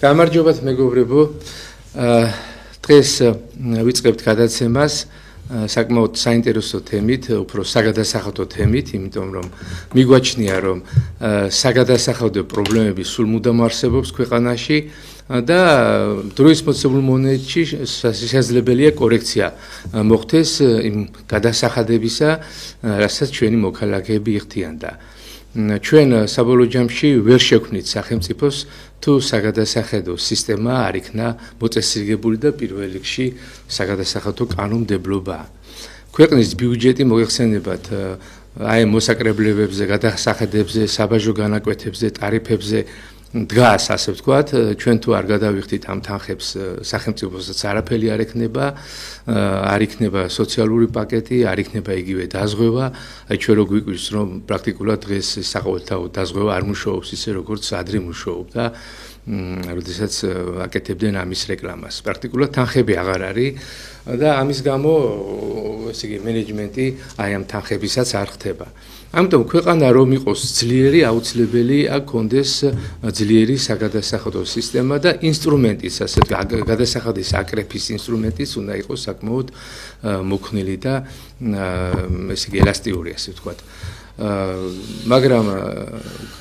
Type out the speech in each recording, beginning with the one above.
გამარჯობათ მეგობრებო, დღეს ვიწყებთ გადაცემას საკმაოდ საინტერესო თემით, უფრო საგადასახადო თემით, იმიტომ რომ მიგვაჩნია რომ საგადასახადო პრობლემები სულ მუდამ არსებობს ქვეყანაში და დროის მოცემულ მონეტში შესაძლებელია კორექცია მოხდეს იმ გადასახადებისა, რასაც ჩვენი მოქალაქეები იხდიან და ჩვენ საბოლოო ჯამში ვერ შევქმნით სახელმწიფოს თუ საგადასახადო სისტემა არ იქნა მოწესრიგებული და პირველ რიგში საგადასახადო კანონმდებლობა. ქვეყნის ბიუჯეტი მოიხსენებათ აი მოსაკრებლებებზე, გადასახადებზე, საბაჟო განაკვეთებზე, ტარიფებზე დგას, ასე ვთქვათ, ჩვენ თუ არ გადავიხდით ამ თანხებს სახელმწიფოსაც არაფერი არ ექნება, არ იქნება სოციალური პაკეტი, არ იქნება იგივე დაზღვევა, აი ჩვენ რო გვიკვირს რომ პრაქტიკულად დღეს საყოველთაოდ დაზღვევა არ მუშაობს ისე როგორც ადრე მუშაობდა, როდესაც აკეთებდნენ ამის რეკლამას. პრაქტიკულად თანხები აღარ არის და ამის გამო ესე იგი მენეჯმენტი აი ამ თანხებისაც არ ხდება. ამიტომ ქვეყანა რომ იყოს ძლიერი, აუცილებელი აქ კონდეს ძლიერი საგადასახადო სისტემა და ინსტრუმენტიც, ასე გადასახადის აკრეფის ინსტრუმენტიც უნდა იყოს საკმაოდ მოქნილი და ესე იგი ელასტიური, ასე ვთქვათ. მაგრამ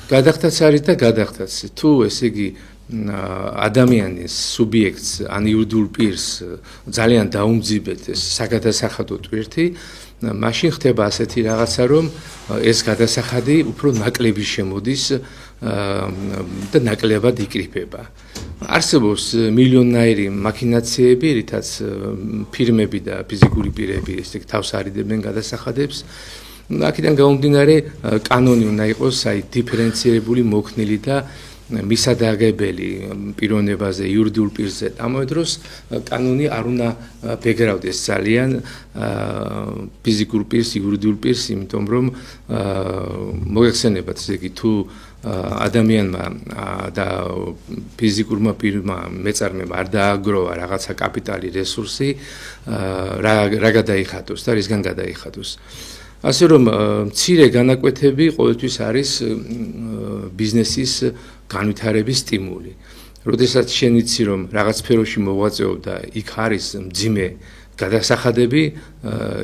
გადახდაც არის და გადახდაც. თუ ესე იგი ადამიანის სუბიექტს ან იურიდიულ პირს ძალიან დაუმძიბეთ ეს საგადასახადო ტვირთი, მაშინ ხდება ასეთი რაღაცა, რომ ეს გადასახადი უფრო ნაკლები შემოდის და ნაკლებად იკრიფება. არსებობს მილიონნაირი მაქინაციები, რითაც ფირმები და ფიზიკური პირები ესე თავს არიდებენ გადასახადებს. აქედან გამომდინარე, კანონი უნდა იყოს აი დიფერენცირებული, მოქნილი და მისადაგებელი პიროვნებაზე, იურიდიულ პირზე. ამავე დროს კანონი არ უნდა ბეგრავდეს ძალიან ფიზიკურ პირს, იურიდიულ პირს, იმიტომ რომ მოიხსენებათ, ესე იგი თუ ადამიანმა და ფიზიკურმა პირმა მეწარმემ არ დააგროვა რაღაცა კაპიტალი, რესურსი, რა გადაიხადოს და რისგან გადაიხადოს. ასე რომ მცირე განაკვეთები ყოველთვის არის ბიზნესის განვითარების სტიმული. როდესაც შენ იცი რომ რაღაც სფეროში მოღვაწეობ და იქ არის მძიმე გადასახადები,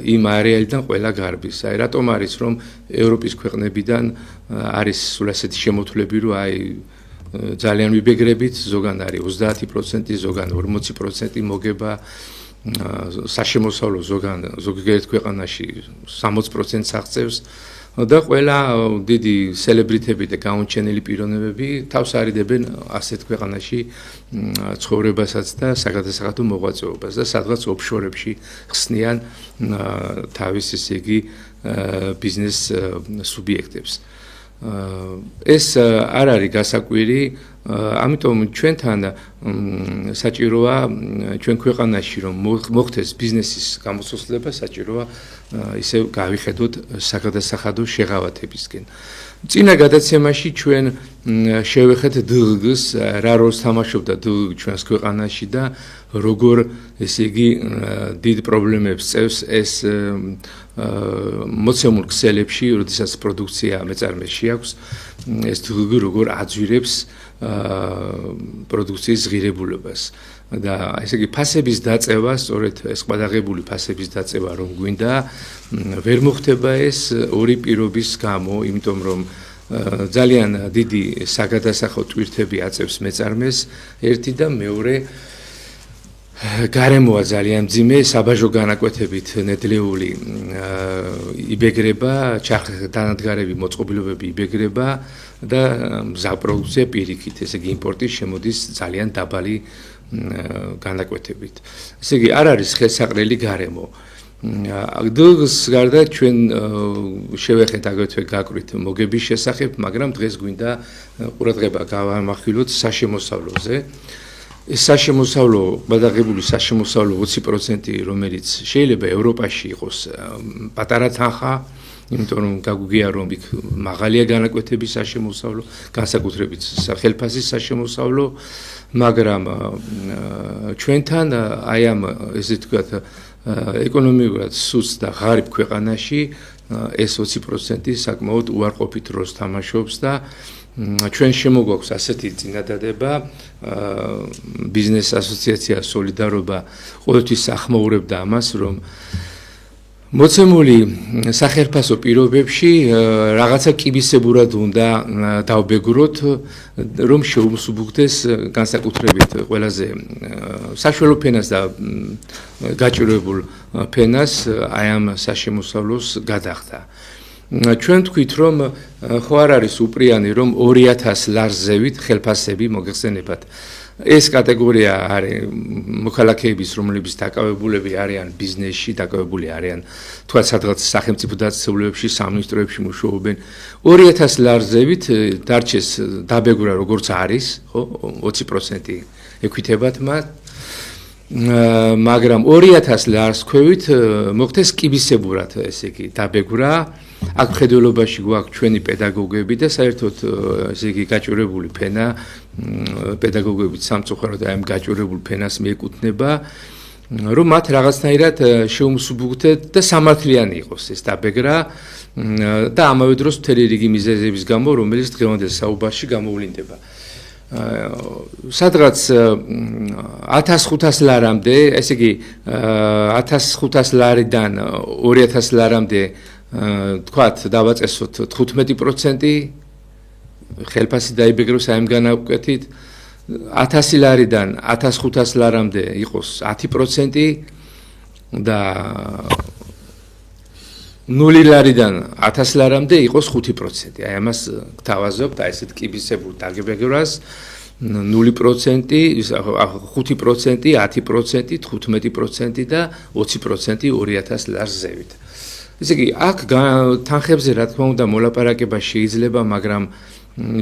იმ არეალიდან ყველა გარბის. აი რატომ არის რომ ევროპის ქვეყნებიდან არის სულ ასეთი შემოთვლები, რომ აი ძალიან ვიბეგრებით, ზოგან არის 30%, ზოგან 40% მოგება საშემოსავლო ზოგიერთ ქვეყანაში 60%-ს აღწევს და ყველა დიდი სელებრიტები და გაუნჩენილი პიროვნებები თავს არიდებენ ასეთ ქვეყანაში ცხოვრებასაც და საგადასახადო მოღვაწეობას და სადღაც ოფშორებში ხსნიან თავის ესე იგი ბიზნეს სუბიექტებს. ეს არ არის გასაკვირი, ამიტომ ჩვენთან საჭიროა ჩვენ ქვეყანაში რომ მოხდეს ბიზნესის გამოცდილება, საჭიროა ისე გავიხედოთ საგადასახადო შეღავათებისკენ. წინა გადაცემაში ჩვენ შევეხეთ დღგ-ს, რა როლს თამაშობდა დღგ ჩვენს ქვეყანაში და როგორ ესე იგი დიდ პრობლემებს წევს ეს მოცემულ ქსელებში, როდესაც პროდუქცია მეწარმეში აქვს, ეს დღგ როგორ აძვირებს პროდუქციის ღირებულებას და ესე იგი ფასების დაწევა, სწორედ ეს ყადაღებული ფასების დაწევა რომ გვინდა, ვერ მოხდება ეს ორი პირობის გამო, იმიტომ რომ ძალიან დიდი საგადასახადო ტვირთები აწევს მეწარმეს, ერთი და მეორე გარემოა ძალიან მძიმე, საბაჟო განაკვეთებით ნედლეული იბეგრება, დანადგარები, მოწყობილობები იბეგრება და მზაპროდუქცია პირიქით, ესე იგი იმპორტი შემოდის ძალიან დაბალი განაკვეთებით. ესე იგი არ არის ხელსაყრელი გარემო. დღგ-ს გარდა ჩვენ შევეხეთ აგრეთვე გაკვირთ მოგების შესახებ, მაგრამ დღეს გვინდა ყურადღება გავამახვილოთ საშემოსავლოზე. ეს საშემოსავლო, გადაღებული საშემოსავლო 20%, რომელიც შეიძლება ევროპაში იყოს პატარა თანხა, იმიტომ რომ გაგვიგია რომ იქ მაღალია განაკვეთების საშემოსავლო, განსაკუთრებით ხელფასის საშემოსავლო, მაგრამ ჩვენთან აი ამ ესე ვთქვათ ეკონომიკურად სუს და ღარიბ ქვეყანაში ეს 20% საკმაოდ უარყოფით როლს თამაშობს და ჩვენ შემოგვაქვს ასეთი წინადადება ბიზნეს ასოციაცია სოლიდარობა ყოველთვის ახმაურებდა ამას რომ მოცემული სახერფასო პირობებში რაღაცა კიბისებურად უნდა დავბეგროთ რომ შეუმსუბუქდეს განსაკუთრებით ყველაზე საშუალო ფენას და გაჭირვებულ ფენას აი ამ საშემოსავლოს გადახდა ჩვენ თქვით რომ ხო არ არის უპრიანი რომ 2000 ლარზევით ხელფასები მოგეხსენებათ ეს კატეგორია არის მოქალაქეების რომლებიც დაკავებულები არიან ბიზნესში დაკავებული არიან თქვა სადღაც სახელმწიფო დაწესებულებებში სამინისტროებში მუშაობენ 2000 ლარზევით დარჩეს დაბეგრა როგორც არის ხო 20% ეკვითებათ მათ მაგრამ 2000 ლარს ქვევით მოხდეს კიბისებურად ესე იგი დაბეგრა აქ ხედველობაში გვაქვს ჩვენი პედაგოგები და საერთოდ ესე იგი გაჭირვებული ფენა პედაგოგებით სამწუხაროდ აი ამ გაჭირვებულ ფენას მიეკუთვნება რომ მათ რაღაცნაირად შეუმსუბუქდეთ და სამართლიანი იყოს ეს დაბეგრა და ამავე დროს მთელი რიგი მიზეზების გამო რომელიც დღევანდელ საუბარში გამოვლინდება სადღაც 1500 ლარამდე ესე იგი 1500 ლარიდან 2000 ლარამდე თქვათ დავაწესოთ 15% ხელფასი დაიბეგროს აი ამ განაკვეთით 1000 ლარიდან 1500 ლარამდე იყოს 10% და 0 ლარიდან 1000 ლარამდე იყოს 5%. აი ამას გთავაზობთ აი ესეთ კიბისებურ დაგებეგრას 0%, 5%, 10%, 15% და 20% 2000 ლარს ზევით. ესე იგი, აქ თანხებზე რა თქმა უნდა მოლაპარაკება შეიძლება, მაგრამ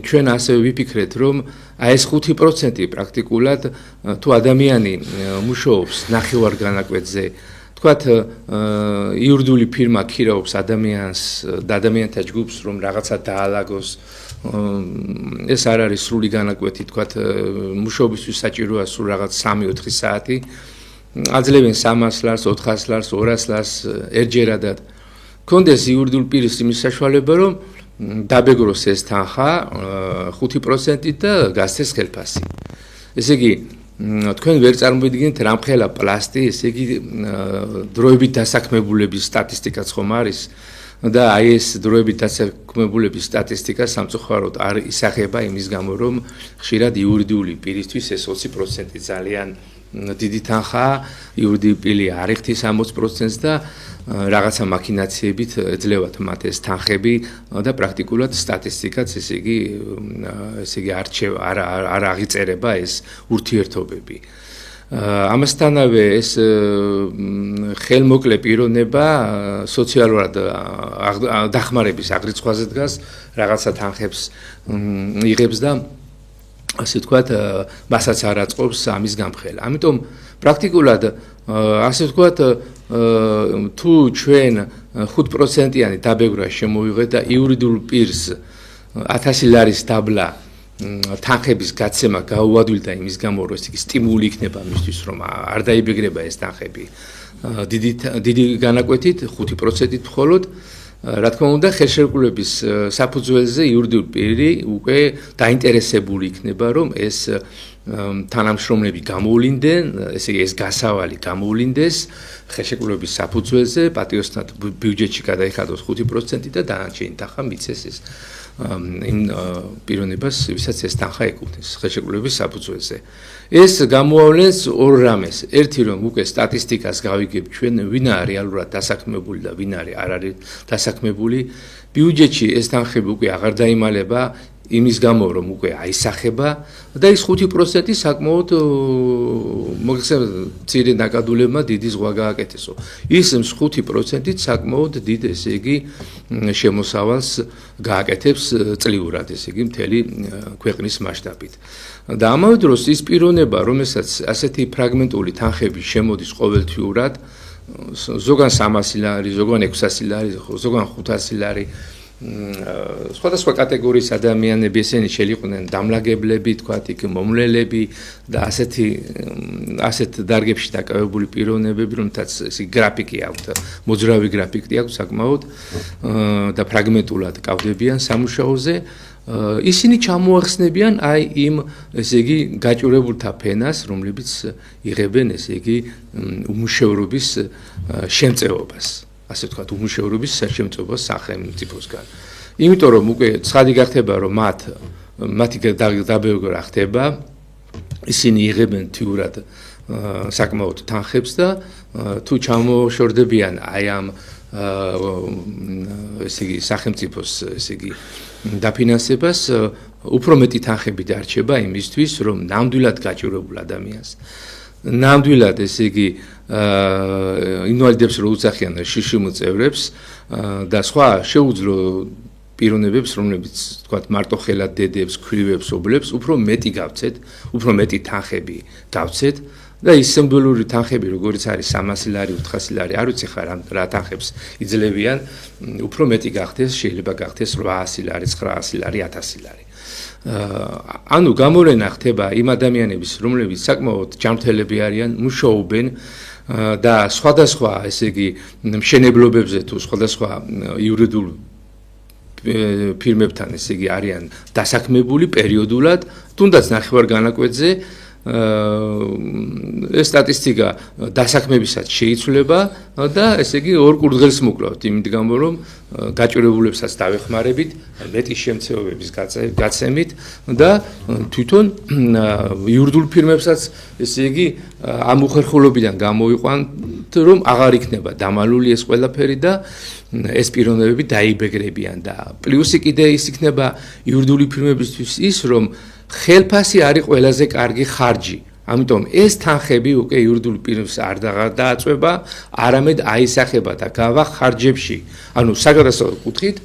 ჩვენ ასევე ვიფიქრეთ, რომ აი ეს 5% პრაქტიკულად თუ ადამიანი მუშაობს ნახევარ განაკვეთზე, თქვათ იურიდიული ფირმა ქირაობს ადამიანს და ადამიანთა ჯგუფს, რომ რაღაცა დაალაგოს, ეს არ არის სრული განაკვეთი, თქვათ მუშაობისთვის საჭიროა სულ რაღაც 3-4 საათი, აძლევენ 300 ლარს, 400 ლარს, 200 ლარს ერთჯერადად. კონდეს იურიდიული პირის იმის საშუალება, რომ დაბეგროს ეს თანხა 5% და გასცეს ხელფასი. ესე იგი, თქვენ ვერ წარმოვიდგინეთ რამხელა პლასტი, ესე იგი დროებით დასაქმებულების სტატისტიკაც ხომ არის და აი ეს დროებით დასაქმებულების სტატისტიკა სამწუხაროდ არ ისახება იმის გამო, რომ ხშირად იურიდიული პირისთვის ეს 20% ძალიან დიდი თანხა, იურიდიული პირი არ იხდის 60%-ს და რაღაცა მაქინაციებით ეძლევათ მათ ეს თანხები და პრაქტიკულად სტატისტიკაც ესე იგი არ აღიწერება ეს ურთიერთობები. ამასთანავე ეს ხელმოკლე პიროვნება სოციალურად დახმარების აღრიცხვაზე დგას, რაღაცა თანხებს იღებს და ასე ვთქვათ, მასაც არ აწყობს ამის გამხელა. ამიტომ პრაქტიკულად ასე ვთქვათ, თუ ჩვენ 5%-იანი დაბეგრა შემოვიღეთ და იურიდიულ პირს 1000 ლარის დაბლა თანხების გაცემა გაუადვილდა იმის გამო, რომ ეს სტიმული იქნება მისთვის, რომ არ დაიბეგრება ეს თანხები დიდი განაკვეთით 5%-ით მხოლოდ რა თქმა უნდა, ხელშეკრულების საფუძველზე იურიდიული პირი უკვე დაინტერესებული იქნება, რომ ეს თანამშრომლები გამოვლინდნენ, ესე იგი ეს გასავალი გამოვლინდეს ხელშეკრულების საფუძველზე, პატიოსნად ბიუჯეტში გადაიხადოს 5% და დანარჩენი თანხა მიცეს ეს იმ პიროვნებას, ვისაც ეს თანხა ეკუთვნის ხელშეკრულების საფუძველზე. ეს გამოავლენს ორ რამეს. ერთი რომ უკვე სტატისტიკას გავიგებთ ჩვენ, ვინ არის რეალურად დასაქმებული და ვინ არის არ არის დასაქმებული. ბიუჯეტში ეს თანხები უკვე აღარ დაიმალება იმის გამო, რომ უკვე აისახება და ის 5% საკმაოდ მცირე ნაკადულებმა დიდი ზღვა გააკეთესო. ის 5%-ით საკმაოდ დიდ ესე იგი შემოსავალს გააკეთებს წლიურად, ესე იგი მთელი ქვეყნის მასშტაბით. და ამავე დროს ის პიროვნება, რომელსაც ასეთი ფრაგმენტული თანხები შემოდის ყოველთვიურად, ზოგან 300 ლარი, ზოგან 600 ლარი, ზოგან 500 ლარი სხვადასხვა კატეგორიის ადამიანები ესენი შელიყვნენ დამლაგებლები, თქვათ იქ მომლელები და ასეთ დარგებში დაკავებული პიროვნებები, რომთაც ესე გრაფიკი აქვთ, მოძრავი გრაფიკი აქვთ საკმაოდ და ფრაგმენტულად კავდებიან სამუშაოზე. ისინი ჩამოახსნებიან აი იმ ესე იგი გაჭირებულთა ფენას, რომლებიც იღებენ ესე იგი უმუშევრობის შემწეობას. ასე ვთქვათ, უმუშევრობის შემწეობას სახელმწიფოსგან. იმიტომ რომ უკვე ცხადი გახდება, რომ მათი დაბევრება ხდება, ისინი იღებენ თიურად საკმაოდ თანხებს და თუ ჩამოშორდებიან აი ამ ესე იგი სახელმწიფოს ესე იგი დაფინანსებას, უფრო მეტი თანხები დარჩება იმისთვის, რომ ნამდვილად გაჭირებულ ადამიანს ნამდვილად ესე იგი ინვალიდებს რო უძახიან შიშიმ წევრებს და სხვა შეუძლო პიროვნებებს, რომლებიც თქვათ მარტო ხელად დედებს, ქვრივებს, ობლებს, უფრო მეტი გავცეთ, უფრო მეტი თანხები გავცეთ და ის სიმბოლური თანხები, როგორც არის 300 ლარი, 400 ლარი, არ ვიცი ხარ რა თანხებს იძლევიან, უფრო მეტი გახდეს, შეიძლება გახდეს 800 ლარი, 900 ლარი, 1000 ლარი. ანუ გამორენა ხდება იმ ადამიანების, რომლებიც საკმაოდ ჯანმრთელები არიან, მუშაობენ და სხვადასხვა, ესე იგი, მშენებლობებზე თუ სხვადასხვა იურიდიულ ფირმებთან, ესე იგი, არიან დასაქმებული პერიოდულად, თუნდაც ნახევარგანაკვეთზე ეს სტატისტიკა დასაქმებისაც შეიცვლება და ესე იგი ორ კურდღელს მოკლავთ იმით გამო რომ გაჭირებულებსაც დავეხმარებით მეტი შემცეობების გაცემით და თვითონ იურიდიულ ფირმებსაც ესე იგი ამ უხერხულობიდან გამოვიყვანთ რომ აღარ იქნება დამალული ეს ყველაფერი და ეს პიროვნებები დაიბეგრებიან და პლუსი კიდე ის იქნება იურიდიული ფირმებისთვის ის რომ ხელფასი არის ყველაზე კარგი ხარჯი. ამიტომ ეს თანხები უკვე იურიდიულ პირებს არ დააწვება, არამედ აისახება და გავა ხარჯებში. ანუ საგადასახადო კუთხით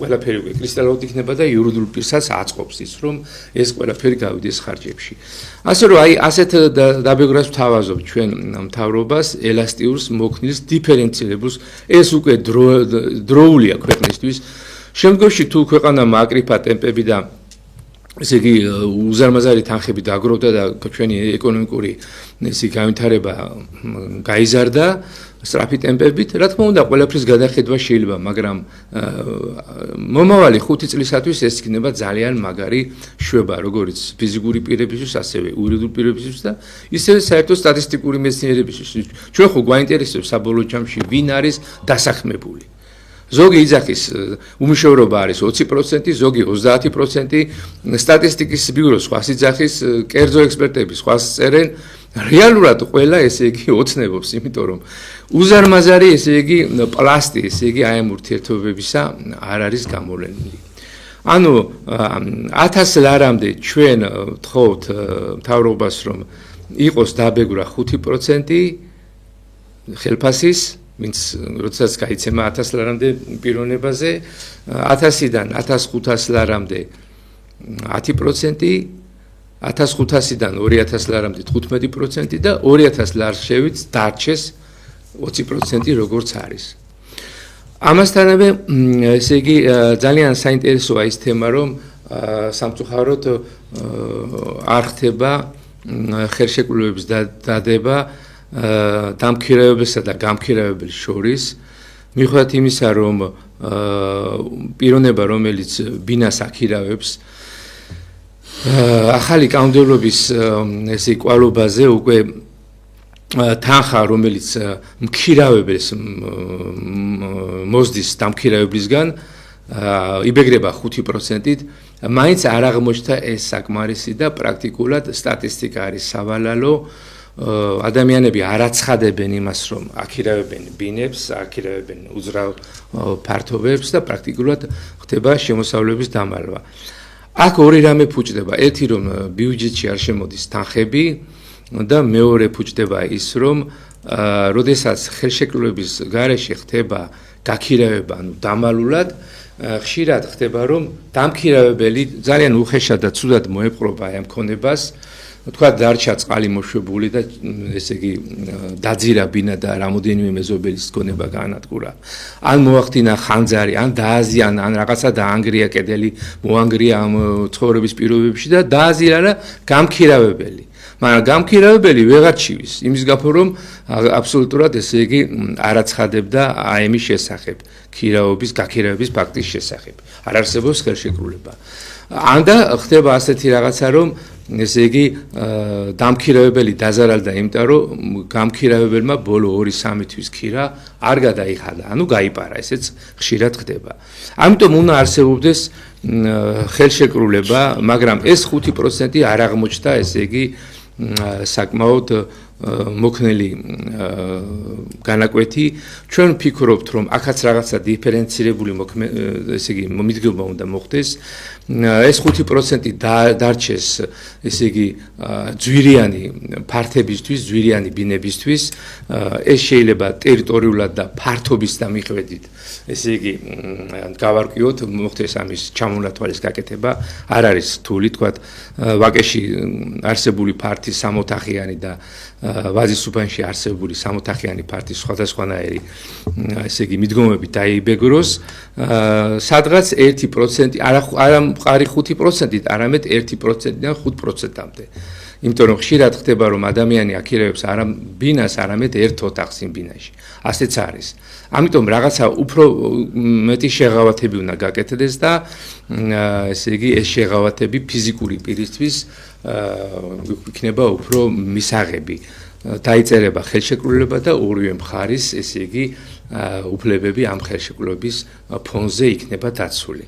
ყველაფერი უკვე კრისტალურად იქნება და იურიდიულ პირსაც აწყობს ის, რომ ეს ყველაფერი გავიდეს ხარჯებში. ასე რომ აი ასეთ დაბევრებას ვთავაზობ ჩვენ მთავრობას, ელასტიურს, მოქნილს, დიფერენცირებულს, ეს უკვე დროულია ქვეყნისთვის. შემდგომში თუ ქვეყანა მააკრიფა ტემპები და ესე იგი უზარმაზარი თანხები დაგროვდა და ჩვენი ეკონომიკური ესე განვითარება გაიზარდა სწრაფი ტემპებით, რა თქმა უნდა, ყველაფრის გადახედვა შეიძლება, მაგრამ მომავალი 5 წლისათვის ეს იქნება ძალიან მაგარი შვება, როგორც ფიზიკური პირებისთვის, ასევე იურიდიულ პირებისთვის და ისევე საერთოდ სტატისტიკური მეცნიერებისთვის. ჩვენ ხო გვაინტერესებს საბოლოო ჯამში ვინ არის დასაქმებული. ზოგი იძახის უმუშევრობა არის 20%, ზოგი 30%, სტატისტიკის ბიურო სხვას იძახის, კერძო ექსპერტები სხვას წერენ, რეალურად ყველა ესე იგი ოცნებობს, იმიტომ რომ უზარმაზარი ესე იგი პლასტი, ესე იგი აი ამ ურთიერთობებისა არ არის გამოვლენილი. ანუ 1000 ლარამდე ჩვენ ვთხოვთ მთავრობას რომ იყოს დაბეგვრა 5% ხელფასის ვინც როდესაც გაიცემა 1000 ლარამდე პიროვნებაზე 1000-დან 1500 ლარამდე 10%, 1500-დან 2000 ლარამდე 15% და 2000 ლარს შევიც დარჩეს 20% როგორც არის. ამასთანავე ესე იგი ძალიან საინტერესოა ის თემა რომ სამწუხაროდ არ ხდება ხელშეკრულების დადება დამქირავებისა და გამქირავებლის შორის მიუხედავად იმისა რომ პიროვნება რომელიც ბინას აქირავებს ახალი კანონმდებლობის ესე იკვალობაზე უკვე თანხა რომელიც მქირავებელს მოსდის დამქირავებლისგან იბეგრება 5%-ით მაინც არ აღმოჩნდა ეს საკმარისი და პრაქტიკულად სტატისტიკა არის სავალალო ადამიანები არ აცხადებენ იმას რომ აქირავებენ ბინებს, აქირავებენ უძრავ ფართობებს და პრაქტიკულად ხდება შემოსავლების დამალვა. აქ ორი რამე ფუჭდება. ერთი რომ ბიუჯეტში არ შემოდის თანხები და მეორე ფუჭდება ის რომ როდესაც ხელშეკრულების გარეშე ხდება გაქირავება, ანუ დამალულად ხშირად ხდება რომ დამქირავებელი ძალიან უხეშად და ცუდად მოეპყრობა ამ ქონებას თქვა დარჩა წყალი მოშვებული და ესე იგი დაძირა ბინა და რამოდენიმე მეზობელის გონება გაანადგურა. ან მოახდინა ხანძარი, ან დააზიანა, ან რაღაცა დაანგრია კედელი, მოანგრია ამ ცხოვრების პირობებში და დააზირა რა გამქირავებელი. მაგრამ გამქირავებელი ვეღარ ჩივის, იმის გაფო რომ აბსოლუტურად ესე იგი არ აცხადებდა აემის შესახებ, ქირავობის, გაქირავების ფაქტის შესახებ. არ არსებობს ხელშეკრულება. ანდა ხდება ასეთი რაღაცა რომ ესე იგი დამქირავებელი დაზარალდა იმიტომ რომ გამქირავებელმა ბოლო 2-3 თვის ქირა არ გადაიხადა, ანუ გაიპარა, ესეც ხშირად ხდება. ამიტომ უნდა არსებობდეს ხელშეკრულება, მაგრამ ეს 5% არ აღმოჩნდა, ესე იგი საკმაოდ მოქნელი განაკვეთი. ჩვენ ვფიქრობთ, რომ აქაც რაღაცა დიფერენცირებული ესე იგი მიდგომა უნდა მოხდეს. ეს 5% დარჩეს, ესე იგი ძვირიანი ფართებისთვის, ძვირიანი ბინებისთვის. ეს შეიძლება ტერიტორიულად და ფართობის დამიხვედით, ესე იგი გავარკვიოთ, მოხდეს ამის ჩამონათვალის გაკეთება. არ არის რთული, თქვათ, ვაკეში არსებული ფართის 60-ოთახიანი და ვაზის უბანში არსებული 60-ოთახიანი ფართის სხვადასხვანაირი ესე იგი მიდგომები დაიბეგროს, სადღაც 1% არა მყარი 5%-ით, არამედ 1%-დან 5%-მდე. იმიტომ რომ ხშირად ხდება რომ ადამიანი აქირევებს არა ბინას, არამედ ერთ ოთახს იმ ბინაში. ასეც არის. ამიტომ რაღაცა უფრო მეტი შეღავათები უნდა გაკეთდეს და ესე იგი ეს შეღავათები ფიზიკური პირისთვის იქნება უფრო მისაღები. დაიწერება ხელშეკრულება და ორივე მხარის ესე იგი უფლებები ამ ხელშეკრულების ფონზე იქნება დაცული.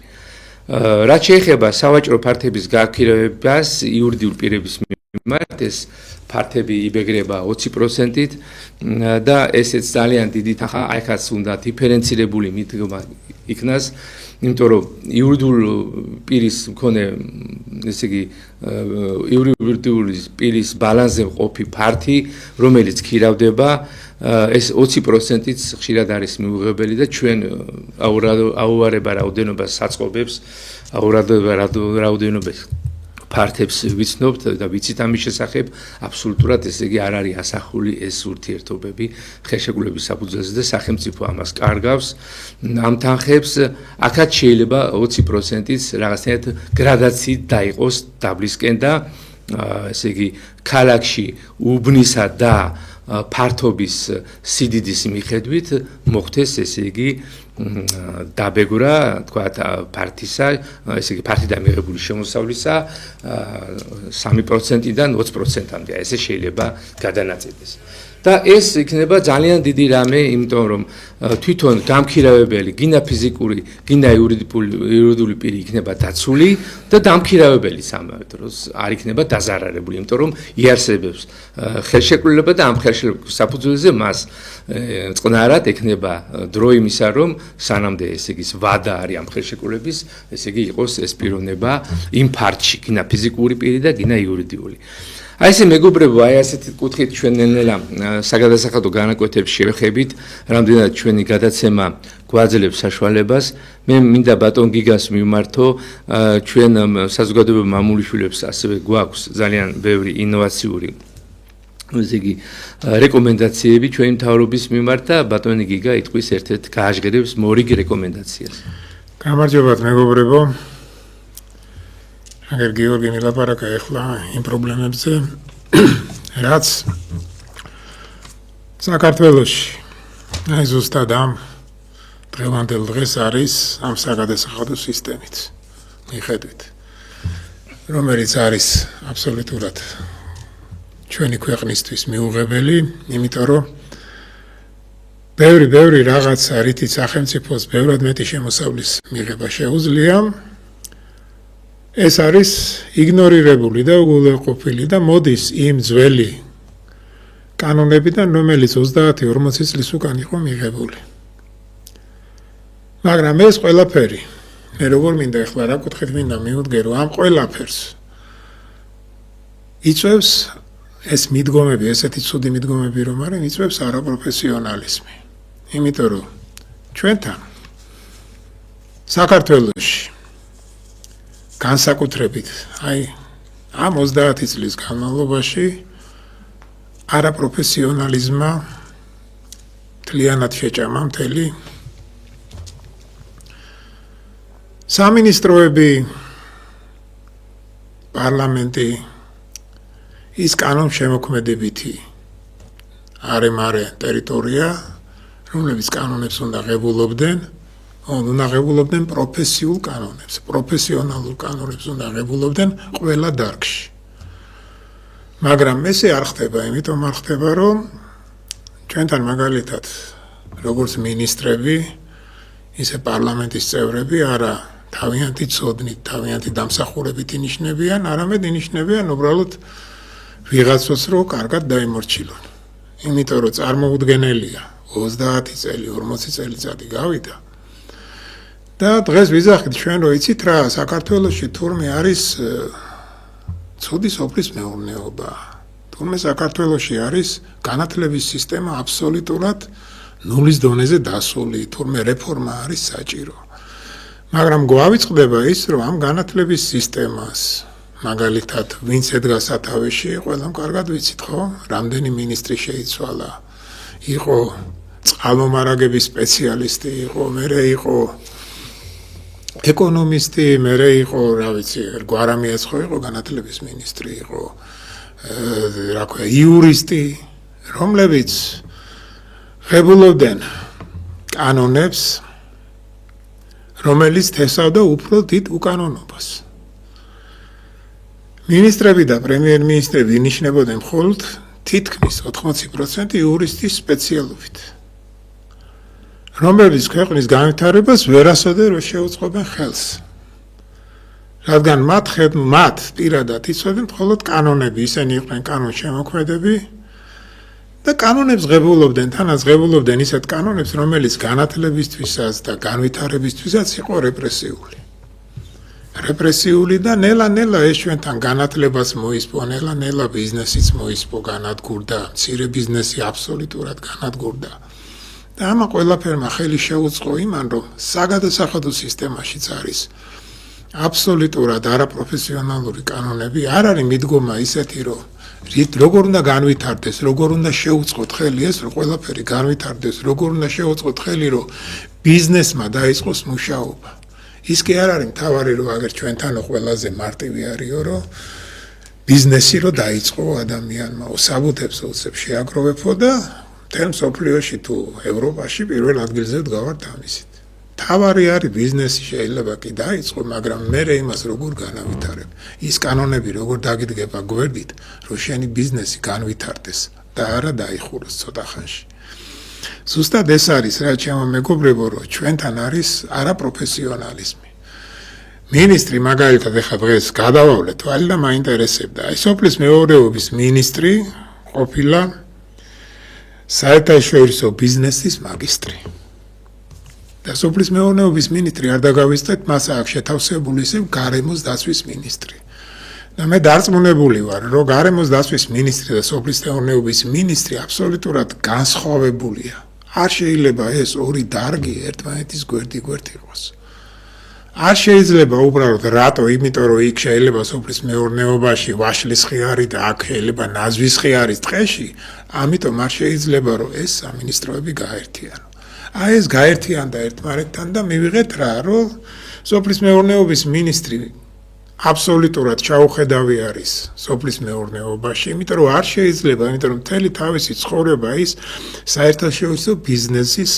რაც შეეხება სავაჭრო ფართების გაქირავებას იურიდიულ პირების მიმართ, ეს ფართები იბეგრება 20%-ით და ესეც ძალიან დიდი თანხა, აიქაც უნდა დიფერენცირებული მიდგომა იქნას, იმიტომ რომ იურიდიულ პირის მქონე ესე იგი იურიდიული პირის ბალანსზე მყოფი ფართი, რომელიც ქირავდება, ეს 20%-ით ხშირად არის მიუღებელი და ჩვენ აუარება რაოდენობას საწყობებს, აუარება რაოდენობას ფართებს ვიცნობთ და ვიცით ამის შესახებ, აბსოლუტურად ესე იგი არ არის ასახული ეს ურთიერთობები ხელშეკრულების საფუძველზე და სახელმწიფო ამას კარგავს. ამ თანხებს აქაც შეიძლება 20%-ით რაღაცნაირად გრადაციით დაიყოს დაბლისკენ და ესე იგი ქალაქში უბნისა და ფართობის სიდიდის მიხედვით მოხდეს ესე იგი დაბეგრა, თქვათ, ფართისა, ესე იგი ფართიდან მიღებული შემოსავლისა 3%-დან 20%-მდე, ესე შეიძლება გადანაწილდეს. და ეს იქნება ძალიან დიდი რამე, იმიტომ რომ თვითონ გამქირავებელი, გინდა ფიზიკური, გინდა იურიდიული პირი იქნება დაცული და დამქირავებელიც ამავე დროს არ იქნება დაზარალებული, იმიტომ რომ იარსებებს ხელშეკრულება და ამ ხელშეკრულების საფუძველზე მას წყნარად ექნება დრო იმისა, რომ სანამდე ესე იგი ვადა არის ამ ხელშეკრულების, ესე იგი იყოს ეს პიროვნება იმ ფართში, გინდა ფიზიკური პირი და გინდა იურიდიული. აი ესე მეგობრებო, აი ასეთი კუთხით ჩვენ ნელ-ნელა საგადასახადო განაკვეთებს შევეხებით, რამდენად ჩვენი გადაცემა გვაძლევს საშუალებას. მე მინდა ბატონ გიგას მიმართო, ჩვენ საზოგადოებრივ მამულიშვილებს ასევე გვაქვს ძალიან ბევრი ინოვაციური ესე იგი რეკომენდაციები ჩვენი მთავრობის მიმართ და ბატონი გიგა იტყვის ერთ-ერთ გააჟღერებს მორიგ რეკომენდაციას. გამარჯობათ მეგობრებო. აგერ გიორგი მილაპარაკა ეხლა იმ პრობლემებზე, რაც საქართველოში აი ზუსტად ამ დღევანდელ დღეს არის ამ საგადასახადო სისტემით მიხედვით, რომელიც არის აბსოლუტურად ჩვენი ქვეყნისთვის მიუღებელი, იმიტომ რომ ბევრი რაღაცა რითიც სახელმწიფოს ბევრად მეტი შემოსავლის მიღება შეუძლია, ეს არის იგნორირებული და უგულვებყოფილი და მოდის იმ ძველი კანონებიდან, რომელიც 30-40 წლის უკან იყო მიღებული. მაგრამ ეს ყველაფერი, მე როგორ მინდა ეხლა რა კუთხით მინდა მივუდგერო, ამ ყველაფერს იწვევს ეს მიდგომები, ესეთი ცუდი მიდგომები რომ არის, იწვევს არაპროფესიონალიზმი. იმიტომ რომ ჩვენთან საქართველოში განსაკუთრებით, აი ამ 30 წლის განმავლობაში არაპროფესიონალიზმმა მთლიანად შეჭამა მთელი სამინისტროები, პარლამენტი, ის კანონშემოქმედებითი არე-მარე ტერიტორია, რომლებიც კანონებს უნდა ღებულობდნენ, უნდა ღებულობდნენ პროფესიულ კანონებს, პროფესიონალურ კანონებს უნდა ღებულობდნენ ყველა დარგში. მაგრამ ესე არ ხდება, იმიტომ არ ხდება, რომ ჩვენთან მაგალითად როგორც მინისტრები, ისე პარლამენტის წევრები არა თავიანთი ცოდნით, თავიანთი დამსახურებით ინიშნებიან, არამედ ინიშნებიან უბრალოდ ვიღაცას რო კარგად დაემორჩილონ. იმიტომ რომ წარმოუდგენელია 30 წელი, 40 წელიწადი გავიდა. და დღეს ვიზახით ჩვენ რო იცით რა, საქართველოში თურმე არის ცუდი სოფლის მეურნეობა. თურმე საქართველოში არის განათლების სისტემა აბსოლუტურად ნულის დონეზე დასული, თურმე რეფორმა არის საჭირო. მაგრამ გვავიწყდება ის, რომ ამ განათლების სისტემას მაგალითად ვინც ედგა სათავეში, ყველამ კარგად ვიცით, ხო? რამდენი მინისტრი შეიცვალა. იყო წყალმომარაგების სპეციალისტი, იყო, მერე იყო ეკონომისტი, მერე იყო, რა ვიცი, გვარამიაც ხო იყო განათლების მინისტრი, იყო რა ქვია, იურისტი, რომლებიც ღებულობდნენ კანონებს, რომელიც თესავდა უფრო დიდ უკანონობას. მინისტრები და პრემიერ-მინისტრები ინიშნებოდნენ მხოლოდ თითქმის 80% იურისტის სპეციალობით, რომლებიც ქვეყნის განვითარებას ვერასოდეს ვერ შეუწყობენ ხელს. რადგან მათ პირადად იცოდნენ მხოლოდ კანონები, ისინი იყვნენ კანონშემოქმედები და კანონებს ღებულობდნენ, თანაც ღებულობდნენ ისეთ კანონებს, რომელიც განათლებისთვისაც და განვითარებისთვისაც იყო რეპრესიული. რეპრესიული და ნელა-ნელა ეს ჩვენთან განათლებას მოისპო, ნელა-ნელა ბიზნესიც მოისპო, განადგურდა, მცირე ბიზნესი აბსოლუტურად განადგურდა. და ამა ყველაფერმა ხელი შეუწყო იმან, რომ საგადასახადო სისტემაშიც არის აბსოლუტურად არაპროფესიონალური კანონები, არ არის მიდგომა ისეთი, რომ როგორ უნდა განვითარდეს, როგორ უნდა შეუწყოთ ხელი ეს, რომ ყველაფერი განვითარდეს, როგორ უნდა შეუწყოთ ხელი, რომ ბიზნესმა დაიწყოს მუშაობა. ის კი არ არის მთავარი, რომ აგერ ჩვენთანო ყველაზე მარტივი არისო, რომ ბიზნესი რო დაიწყო ადამიანმა, საბუთებს უცებ შეაგროვებო და მთელ მსოფლიოში თუ ევროპაში პირველ ადგილზე დგავართ ამისით. თავარი არის ბიზნესი შეიძლება კი დაიწყო, მაგრამ მერე იმას როგორ განავითარებ. ის კანონები როგორ დაგიდგება გვერდით, რომ შენი ბიზნესი განვითარდეს და არა დაიხუროს ცოტა ხანში. ზუსტად ეს არის რა ჩემო მეგობრებო, რომ ჩვენთან არის არაპროფესიონალიზმი. მინისტრი მაგალითად ეხლა დღეს გადავავლე თვალი და მაინტერესებდა. აი სოფლის მეურნეობის მინისტრი ყოფილა საერთაშორისო ბიზნესის მაგისტრი. და სოფლის მეურნეობის მინისტრი არ დაგავიწყეთ, მას აქვს შეთავსებული ისე გარემოს დაცვის მინისტრი. და მე დარწმუნებული ვარ, რომ გარემოს დაცვის მინისტრი და სოფლის მეურნეობის მინისტრი აბსოლუტურად განსხვავებულია. არ შეიძლება ეს ორი დარგი ერთმანეთის გვერდ იყოს. არ შეიძლება უბრალოდ რატო, იმიტომ რომ იქ შეიძლება სოფლის მეურნეობაში ვაშლის ხიარი და აქ შეიძლება ნაზვის ხიარის ტყეში, ამიტომ არ შეიძლება რომ ეს სამინისტროები გაერთიანო. აი ეს გაერთიანდა ერთმანეთთან და მივიღეთ რა, რომ სოფლის მეურნეობის მინისტრი აბსოლუტურად ჩაუხედავი არის სოფლის მეურნეობაში, იმიტომ რომ არ შეიძლება, იმიტომ რომ მთელი თავისი ცხოვრება ის საერთაშორისო ბიზნესის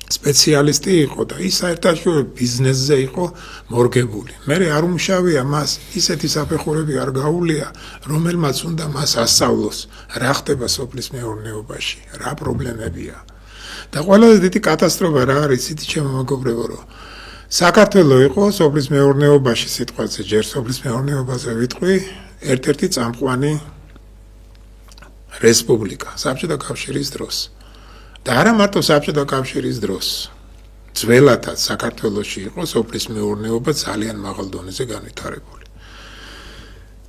სპეციალისტი იყო და ის საერთაშორისო ბიზნესზე იყო მორგებული. მე არ უმშავია მას ისეთი საფეხურები არ გაუვლია, რომელმაც უნდა მას ასწავლოს, რა ხდება სოფლის მეურნეობაში, რა პრობლემებია. და ყველაზე დიდი კატასტროფა რა არის, იცით ჩემო მეგობრებო, რომ საქართველო იყო სოფლის მეურნეობაში, სიტყვაზე ჯერ სოფლის მეურნეობაზე ვიტყვი, ერთ-ერთი წამყვანი რესპუბლიკა საბჭოთა კავშირის დროს. და არა მარტო საბჭოთა კავშირის დროს, ძველადაც საქართველოში იყო სოფლის მეურნეობა ძალიან მაღალ დონეზე განვითარებული.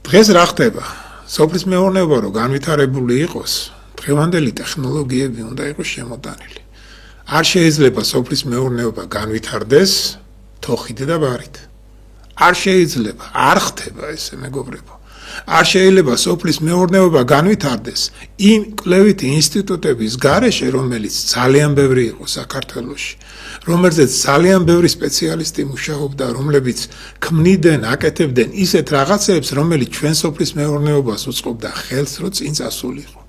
დღეს რა ხდება? სოფლის მეურნეობა რო განვითარებული იყოს, დღევანდელი ტექნოლოგიები უნდა იყოს შემოტანილი. არ შეიძლება სოფლის მეურნეობა განვითარდეს თოხით და ბარით. არ შეიძლება, არ ხდება ესე მეგობრებო. არ შეიძლება სოფლის მეურნეობა განვითარდეს იმ კვლევითი ინსტიტუტების გარეშე, რომელიც ძალიან ბევრი იყო საქართველოში, რომელზეც ძალიან ბევრი სპეციალისტი მუშაობდა, რომლებიც ქმნიდნენ, აკეთებდნენ ისეთ რაღაცებს, რომელიც ჩვენ სოფლის მეურნეობას უწყობდა ხელს, რომ წინ წასულიყო.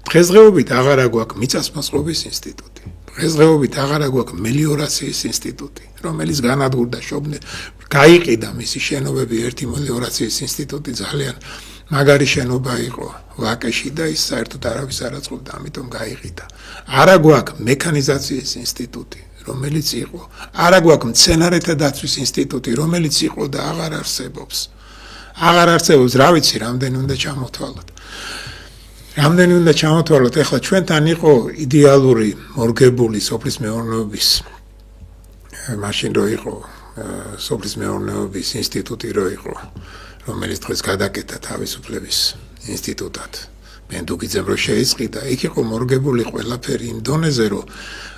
დღესდღეობით აღარა გვაქვს მიწათმოწყობის ინსტიტუტი. დღესდღეობით აღარა გვაქვს მელიორაციის ინსტიტუტი, რომელიც განადგურდა გაიყიდა მისი შენობები ერთი მელიორაციის ინსტიტუტი ძალიან მაგარი შენობა იყო ვაკეში და ის საერთოდ არავის არ აწყობდა, ამიტომ გაიყიდა. არა გვაქვს მექანიზაციის ინსტიტუტი, რომელიც იყო. არა გვაქვს მცენარეთა დაცვის ინსტიტუტი, რომელიც იყო და აღარ არსებობს. აღარ არსებობს, რა ვიცი, რამდენი უნდა ჩამოთვალოთ. რამდენი უნდა ჩამოთვალოთ, ეხლა ჩვენთან იყო იდეალური მორგებული სოფლის მეურნეობის მაშინ რო იყო სოფლის მეურნეობის ინსტიტუტი რო იყო, რომელიც დღეს გადაკეთა თავისუფლების ინსტიტუტად. მენდუგიძემ რო შეისყიდა, იქ იყო მორგებული ყველაფერი იმ დონეზე, რომ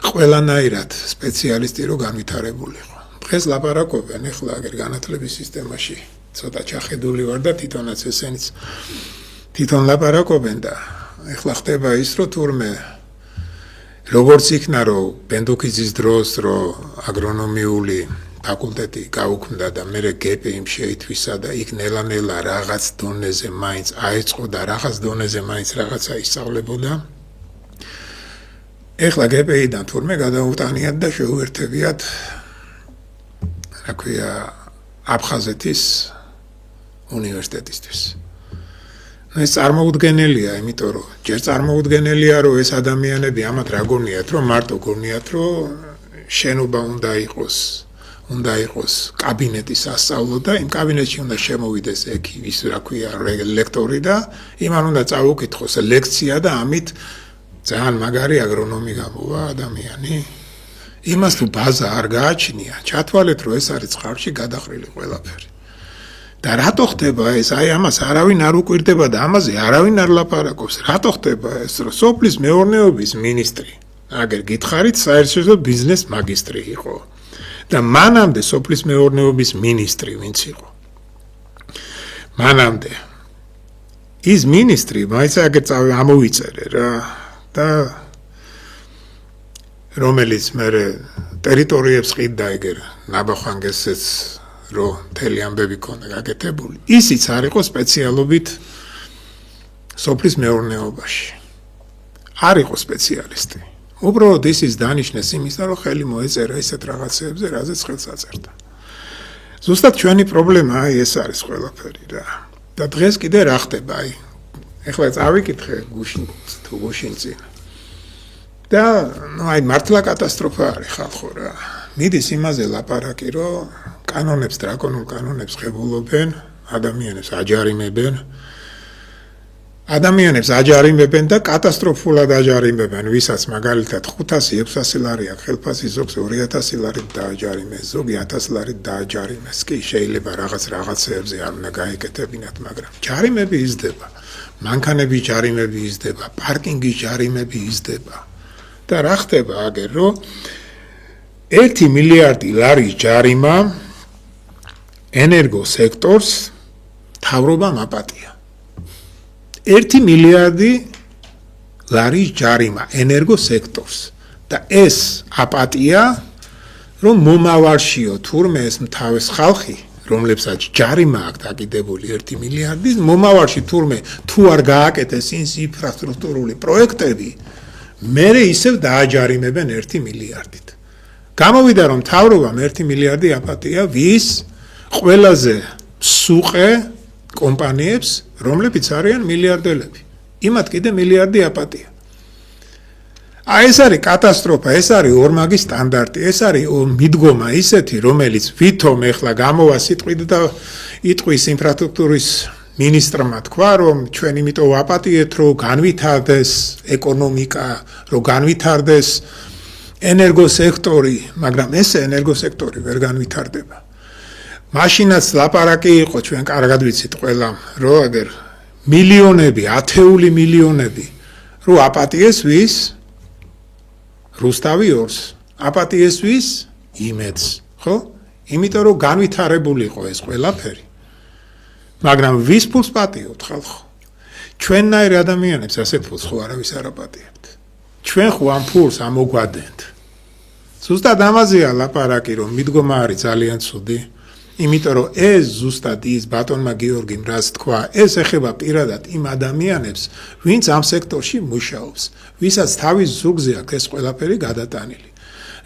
ყველანაირად სპეციალისტი რო განვითარებულიყო. დღეს ლაპარაკობენ, ეხლა აგერ განათლების სისტემაში ცოტა ჩახედული ვარ და თვითონაც ესენიც თვითონ ლაპარაკობენ და ეხლა ხდება ის, რომ თურმე როგორც იქნა, რომ ბენდუქიძის დროს, რომ აგრონომიული ფაკულტეტი გაუქმდა და მერე გპიმ შეითვისა და იქ ნელა-ნელა რაღაც დონეზე მაინც აეწყო და რაღაც დონეზე მაინც რაღაცა ისწავლებოდა. ეხლა გპიმ-დან თურმე გადაუტანიათ და შეუერთებიათ, რა ქვია, აფხაზეთის უნივერსიტეტისთვის. ეს წარმოუდგენელია, იმიტომ რომ ჯერ წარმოუდგენელია, რომ ეს ადამიანები ამათ რა გონიათ, რომ მარტო გონიათ, რომ შენობა უნდა იყოს კაბინეტი სასწავლო და იმ კაბინეტში უნდა შემოვიდეს ექი, ის რა ქვია, ლექტორი და იმან უნდა წაუკითხოს ლექცია და ამით ძალიან მაგარი აგრონომი გამოვა ადამიანი. იმას თუ ბაზა არ გააჩნია, ჩათვალეთ, რომ ეს არის წყარში გადაყრილი ყველაფერი. და რატო ხდება ეს? აი ამას არავინ არ უკვირდება და ამაზე არავინ არ ლაპარაკობს. რატო ხდება ეს, რომ სოფლის მეურნეობის მინისტრი, აგერ გითხარით, საერთაშორისო ბიზნეს მაგისტრი იყო. და მანამდე სოფლის მეურნეობის მინისტრი ვინც იყო? მანამდე ის მინისტრი, მაინც აგერ ამოვიწერე რა და რომელიც მე ტერიტორიებს ყიდდა ეგერ ნაბახანგესეც რომ მთელი ამბები ქონდა გაკეთებული. ისიც არ იყო სპეციალობით სოფლის მეურნეობაში. არ იყო სპეციალისტი. უბრალოდ ისიც დანიშნეს იმისთან, რომ ხელი მოეწერა ისეთ რაღაცებზე, რაზეც ხელს აწერდა. ზუსტად ჩვენი პრობლემა ეს არის ყველაფერი რა. და დღეს კიდე რა ხდება? აი, ეხლა წავიკითხე გუშინ წინ. და აი მართლა კატასტროფა არის ხალხო რა. მიდის იმაზე ლაპარაკი, რომ კანონებს, დრაკონულ კანონებს ღებულობენ, ადამიანებს აჯარიმებენ და კატასტროფულად აჯარიმებენ, ვისაც მაგალითად 500-600 ლარი აქვს ხელფასი, ზოგს 2000 ლარი დააჯარიმეს, ზოგი 1000 ლარი დააჯარიმეს. კი შეიძლება რაღაცეებზე არ უნდა გაეკეთებინათ, მაგრამ ჯარიმები იზრდება. მანქანების ჯარიმები იზრდება, პარკინგის ჯარიმები იზრდება. და რა ხდება აგერ, რომ 1 მილიარდი ლარის ჯარიმა ენერგო სექტორს მთავრობამ აპატია. 1 მილიარდი ლარის ჯარიმა ენერგო სექტორს და ეს აპატია, რომ მომავალშიო თურმე ეს მთავის ხალხი, რომლებსაც ჯარიმა აქვს დაკიდებული 1 მილიარდის, მომავალში თურმე თუ არ გააკეთეს ის ინფრასტრუქტურული პროექტები, მერე ისევ დააჯარიმებენ 1 მილიარდით. გამოვიდა რომ მთავრობამ 1 მილიარდი აპატია ვის? ყველაზე სუყე კომპანიებს, რომლებიც არიან მილიარდელები. იმათ კიდე მილიარდი აპატია. აი ეს არის კატასტროფა, ეს არის ორმაგი სტანდარტი, ეს არის მიდგომა ისეთი, რომელიც ვითომ ეხლა გამოვა სიტყვით და იტყვის ინფრასტრუქტურის მინისტრმა თქვა, რომ ჩვენ იმიტომ ვაპატიეთ, რომ განვითარდეს ეკონომიკა, რომ განვითარდეს ენერგოსექტორი, მაგრამ ეს ენერგოსექტორი ვერ განვითარდება. მაშინაც ლაპარაკი იყო, ჩვენ კარგად ვიცით ყველა, რომ აგერ მილიონები, ათეული მილიონები, რომ აპატიეს ვის? რუსთავი ორს. აპატიეს ვის? იმედს, ხო? იმიტომ რომ განვითარებული იყო ეს ყველაფერი. მაგრამ ვის ფულს პატიობთ ხალხო? ჩვენნაირ ადამიანებს ასეთ ფულს ხო არავის არ აპატიებთ. ჩვენ ხო ამ ფულს ამოგვადენთ. ზუსტად ამაზეა ლაპარაკი, რომ მიდგომა არის ძალიან ცუდი. იმიტომ რომ ეს ზუსტად ის ბატონმა გიორგიმ რას თქვა, ეს ეხება პირადად იმ ადამიანებს, ვინც ამ სექტორში მუშაობს, ვისაც თავის ზურგზე აქვს ეს ყველაფერი გადატანილი.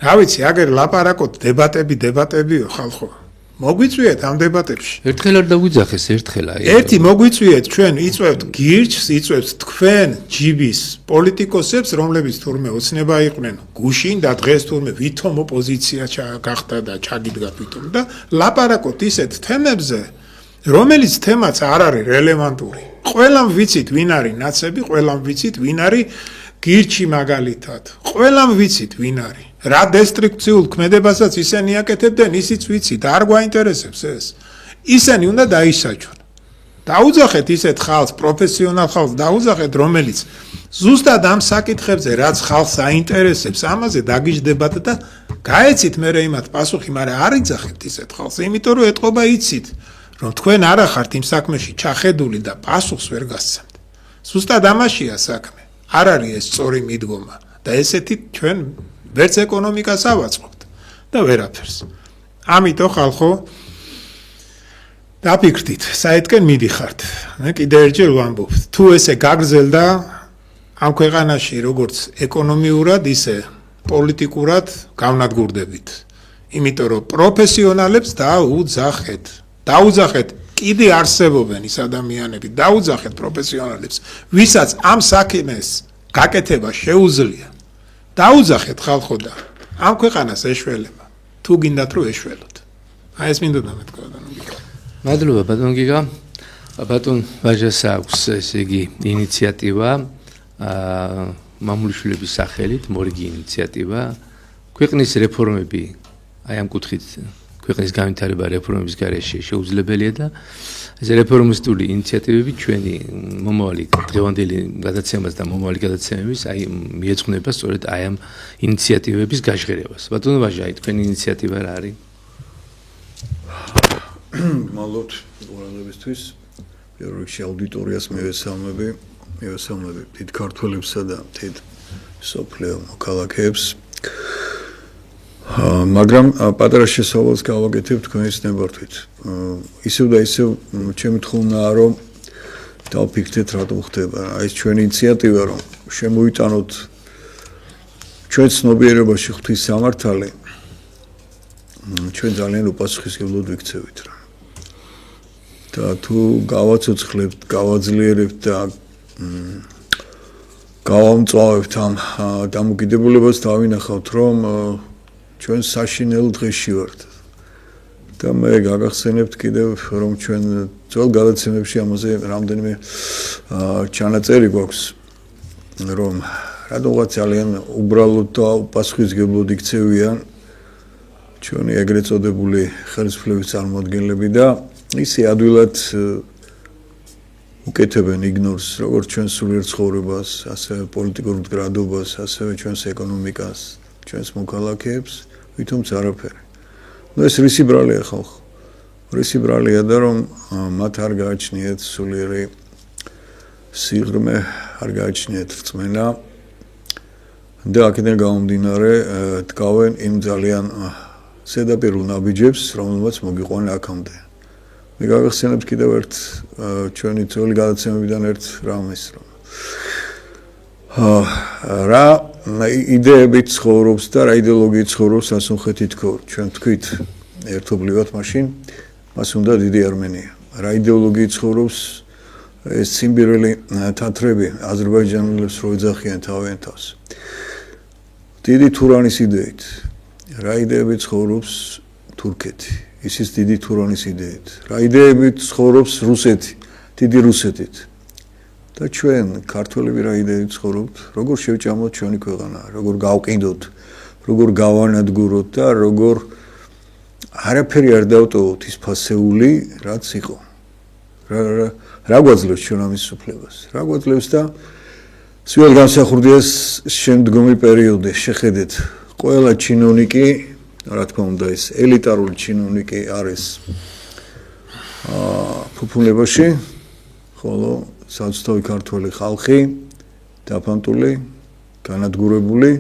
რა ვიცი, აგერ ლაპარაკოთ დებატებიო ხალხო. მოგვიწვიეთ ამ დებატებში. ერთხელ არ დაგვიძახეს, ერთხელ აი. ერთი მოგვიწვიეთ, ჩვენ იწვევთ გირჩს, იწვევთ თქვენ ჯიბის პოლიტიკოსებს, რომლებიც თურმე ოცნება იყვნენ გუშინ და დღეს თურმე ვითომ ოპოზიცია გახდა და ჩაგიდგა თვითონ და ლაპარაკოთ ისეთ თემებზე, რომელიც თემაც არ არის რელევანტური. ყველამ ვიცით ვინ არის ნაცები, ყველამ ვიცით ვინ არის გირჩი მაგალითად. ყველამ ვიცით ვინ არის. რა დესტრიქციულ ქმედებასაც ისინი აკეთებდნენ, ისიც ვიცით, არ გვაინტერესებს ეს. ისინი უნდა დაისაჯონ. დაუძახეთ ისეთ ხალხს, პროფესიონალ ხალხს დაუძახეთ, რომელიც ზუსტად ამ საკითხებზე, რაც ხალხს აინტერესებს, ამაზე დაგიждდებათ და გაეცით მერე იმათ პასუხი, მაგრამ არ იძახეთ ისეთ ხალხს, იმიტომ რომ ეთყობა იცით, რომ თქვენ არ ახართ იმ საქმეში ჩახედული და პასუხს ვერ გასცემთ. ზუსტად ამაშია საქმე. არ არის ეს სწორი მიდგომა და ესეთი ჩვენ ვერც ეკონომიკას ავაწყობთ და ვერაფერს. ამიტომ ხალხო დაფიქრდით, საერთკენ მიდიხართ. მე კიდევ ერთხელ ვამბობ, თუ ესე გაგრძელდა ამ ქვეყანაში როგორც ეკონომიურად, ისე პოლიტიკურად გავნადგურდებით. იმიტომ რომ პროფესიონალებს დაუძახეთ, კიდე არსებობენ ის ადამიანები, დაუძახეთ პროფესიონალებს, ვისაც ამ საქმეს გაკეთება შეუძლია. დაუძახეთ ხალხო და ამ ქვეყანას ეშველება. თუ გინდათ რომ ეშველოთ. აი ეს მინდოდა მეთქვა და ნუ. მადლობა ბატონ გიგა. ბატონ ვაჟას აქვს ესე იგი ინიციატივა მამულიშვილების სახელით, მორიგი ინიციატივა. ქვეყნის რეფორმები აი ამ კუთხით ქვეყნის განვითარება რეფორმების გარეშე შეუძლებელია და ეს რეფორმისტული ინიციატივები ჩვენი მომავალი დღევანდელი გადაცემას და მომავალი გადაცემების აი მიეძღვნება სწორედ აი ამ ინიციატივების გაჟღერებას. ბატონო ვაჟა, აი თქვენი ინიციატივა რა არის? მადლობთ ყურადღებისთვის. პირველ რიგში აუდიტორიას მივესალმები დიდ ქართველებსა და დიდ სოფლიო მოქალაქეებს. მაგრამ პატარა შესავალს გავაკეთებ თქვენის ნებართვით. ისევ და ისევ ჩემი თხოვნაა რომ დავფიქრდეთ რატომ ხდება აი ეს ჩვენი ინიციატივა რომ შემოვიტანოთ ჩვენ ცნობიერებაში ღვთის სამართალი ჩვენ ძალიან უპასუხისმგებლად ვიქცევით რა. და თუ გავაცოცხლებთ, გავაძლიერებთ და გავამწვავებთ ამ დამოკიდებულებას დავინახავთ რომ ჩვენ საშინელ დღეში ვართ. და მე გაგახსენებთ კიდევ რომ ჩვენ ძველ გადაცემებში ამაზე რამდენიმე ჩანაწერი გვაქვს რომ რადგან ძალიან უბრალოდ და უპასუხისმგებლად იქცევიან ჩვენი ეგრეთ წოდებული ხელისუფლების წარმოადგენლები და ისე ადვილად უკეთებენ იგნორს როგორც ჩვენ სულიერ ცხოვრებას, ასევე პოლიტიკურ მდგრადობას, ასევე ჩვენს ეკონომიკას, ჩვენს მოქალაქეებს, ვითომც არაფერი. ნუ ეს რისი ბრალია ხალხო? რისი ბრალია და რომ მათ არ გააჩნიათ სულიერი სიღრმე, არ გააჩნიათ რწმენა და აქედან გამომდინარე დგავენ იმ ძალიან ზედაპირულ ნაბიჯებს, რომელმაც მოგიყვანა აქამდე. მე გაგახსენებთ კიდევ ერთ ჩვენი ძველი გადაცემებიდან ერთ რამეს რომ რა იდეებით ცხოვრობს და რა იდეოლოგიით ცხოვრობს ასუნხეთი თქო ჩვენ თქვით ერთობლივად მაშინ მას უნდა დიდი არმენია რა იდეოლოგიით ცხოვრობს ეს სიმბირელი თათრები აზერბაიჯანელებს რო ეძახიან თავიანთ თავს დიდი თურანის იდეით რა იდეებით ცხოვრობს თურქეთი ისიც დიდი თურანის იდეით რა იდეებით ცხოვრობს რუსეთი დიდი რუსეთით და ჩვენ ქართველები რა იდეით ცხოვრობთ როგორ შევჭამოთ ჩვენი ქვეყანა როგორ გავყიდოთ როგორ გავანადგუროთ და როგორ არაფერი არ დავტოვოთ ის ფასეული რაც იყო რა გვაძლევს ჩვენ ამის უფლებას რა გვაძლევს და სულ განსახურდია შემდგომი პერიოდი შეხედეთ ყველა ჩინოვნიკი რა თქმა უნდა ეს ელიტარული ჩინოვნიკი არის ფუფუნებაში, ხოლო საზუსტავი ქართველი ხალხი დაფანტული, განადგურებული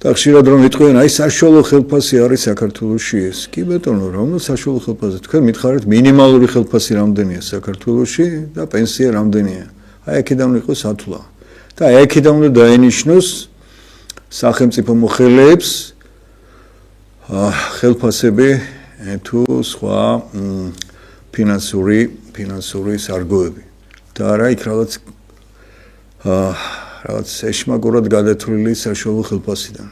და ხშირად რომ იტყვიან, აი საშუალო ხელფასი არის საქართველოში ეს. კი ბატონო, რომელ საშუალო ხელფასზე? თქვენ მითხარით მინიმალური ხელფასი რამდენია საქართველოში და პენსია რამდენია. აი აქედან იყო სათვლა. და აი აქედან უნდა დაენიშნოს სახელმწიფო მოხელეებს ხელფასები თუ სხვა ფინანსური სარგოები. და არა იქ რაღაც ეშმაკურად გადათვლილი საშუალო ხელფასიდან.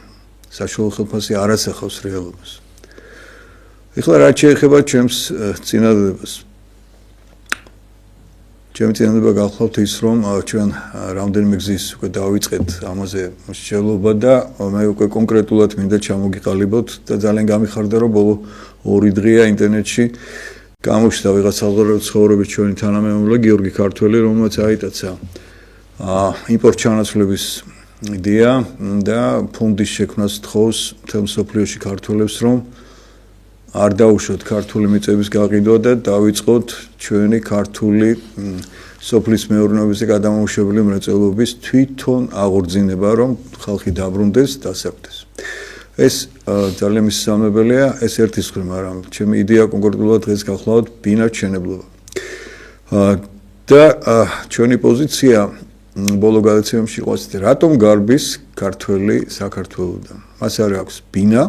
საშუალო ხელფასი არ ასახავს რეალობას. ეხლა რაც შეეხება ჩემს წინადადებას. ჩემი წინადადება გახლავთ ის, რომ ჩვენ რამდენიმე გზის უკვე დავიწყეთ ამაზე მსჯელობა და მე უკვე კონკრეტულად მინდა ჩამოგიყალიბოთ და ძალიან გამიხარდა, რომ ბოლო 2 დღეა ინტერნეტში გამოჩნდა ვიღაც ალგორითმის ცხოვრების ჩვენი თანამემამულე გიორგი ქართველი, რომელმაც აიტაცა იმპორტ ჩანაცვლების იდეა და ფონდის შექმნას თხოვს მთელ მსოფლიოში ქართველებს, რომ არ დაუშვოთ ქართული მიწების გაყიდვა და დავიწყოთ ჩვენი ქართული სოფლის მეურნეობაზე გადამამუშავებელი მრეწველობის თვითონ აღორძინება, რომ ხალხი დაბრუნდეს, დასაქმდეს. ეს ძალიან მისამებელია, ეს ერთი მხრივ, მაგრამ ჩემი იდეა კონკრეტულად დღეს გახლავთ ბინაჩვენებლობა. და ჩვენი პოზიცია ბოლო გადაცემებში იყო ასეთი, რატომ გარბის ქართველი საქართველოდან? მას არ აქვს ბინა,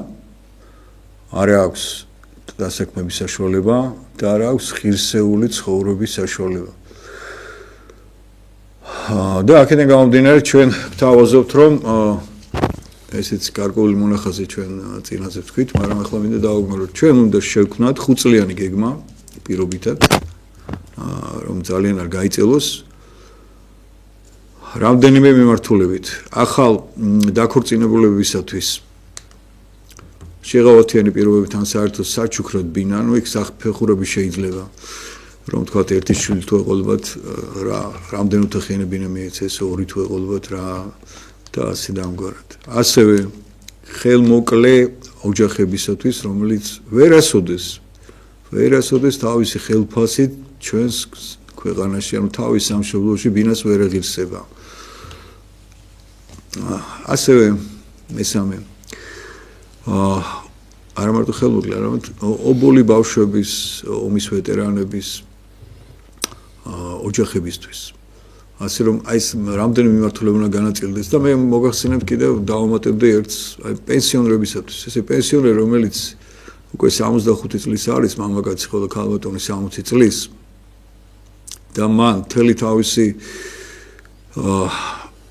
არ აქვს დასაქმების საშუალება და არ აქვს ღირსეული ცხოვრების საშუალება. და აქედან გამომდინარე ჩვენ გვთავაზობთ, რომ ესეც გარკვეული მონახაზი ჩვენ წინაზე ვთქვით, მაგრამ ახლა მინდა დავაგმიროთ, ჩვენ უნდა შევქმნათ 5 წლიანი გეგმა პირობითად, რომ ძალიან არ გაიწელოს რამდენიმე მიმართულებით. ახალ დაქორწინებულებებისათვის შეღავათიანი პირობებთან საერთოდ საჩუქრად ბინა, ანუ იქ საფეხურები შეიძლება, რომ თქვათ ერთი შვილი თუ ეყოლებათ რა, რამდენი ოთახიანი ბინა მიეცეს, 2 თუ ეყოლებათ რა და ასე დამგვარად. ასევე ხელმოკლე ოჯახებისათვის, რომელიც ვერასოდეს თავისი ხელფასით ჩვენს ქვეყანაში, ანუ თავის სამშობლოში ბინას ვერ ეღირსება. ასევე მესამე არა მარტო ხელმოკლე, არამედ ობოლი ბავშვების, ომის ვეტერანების ოჯახებისთვის. ასე რომ აი ეს რამდენიმე მიმართულება უნდა განაწილდეს და მე მოგახსენებთ კიდევ დავამატებდი ერთს, აი პენსიონერებისათვის. ესე პენსიონერი, რომელიც უკვე 65 წლის არის, მამაკაცი, ხოლო ქალბატონი 60 წლის და მან მთელი თავისი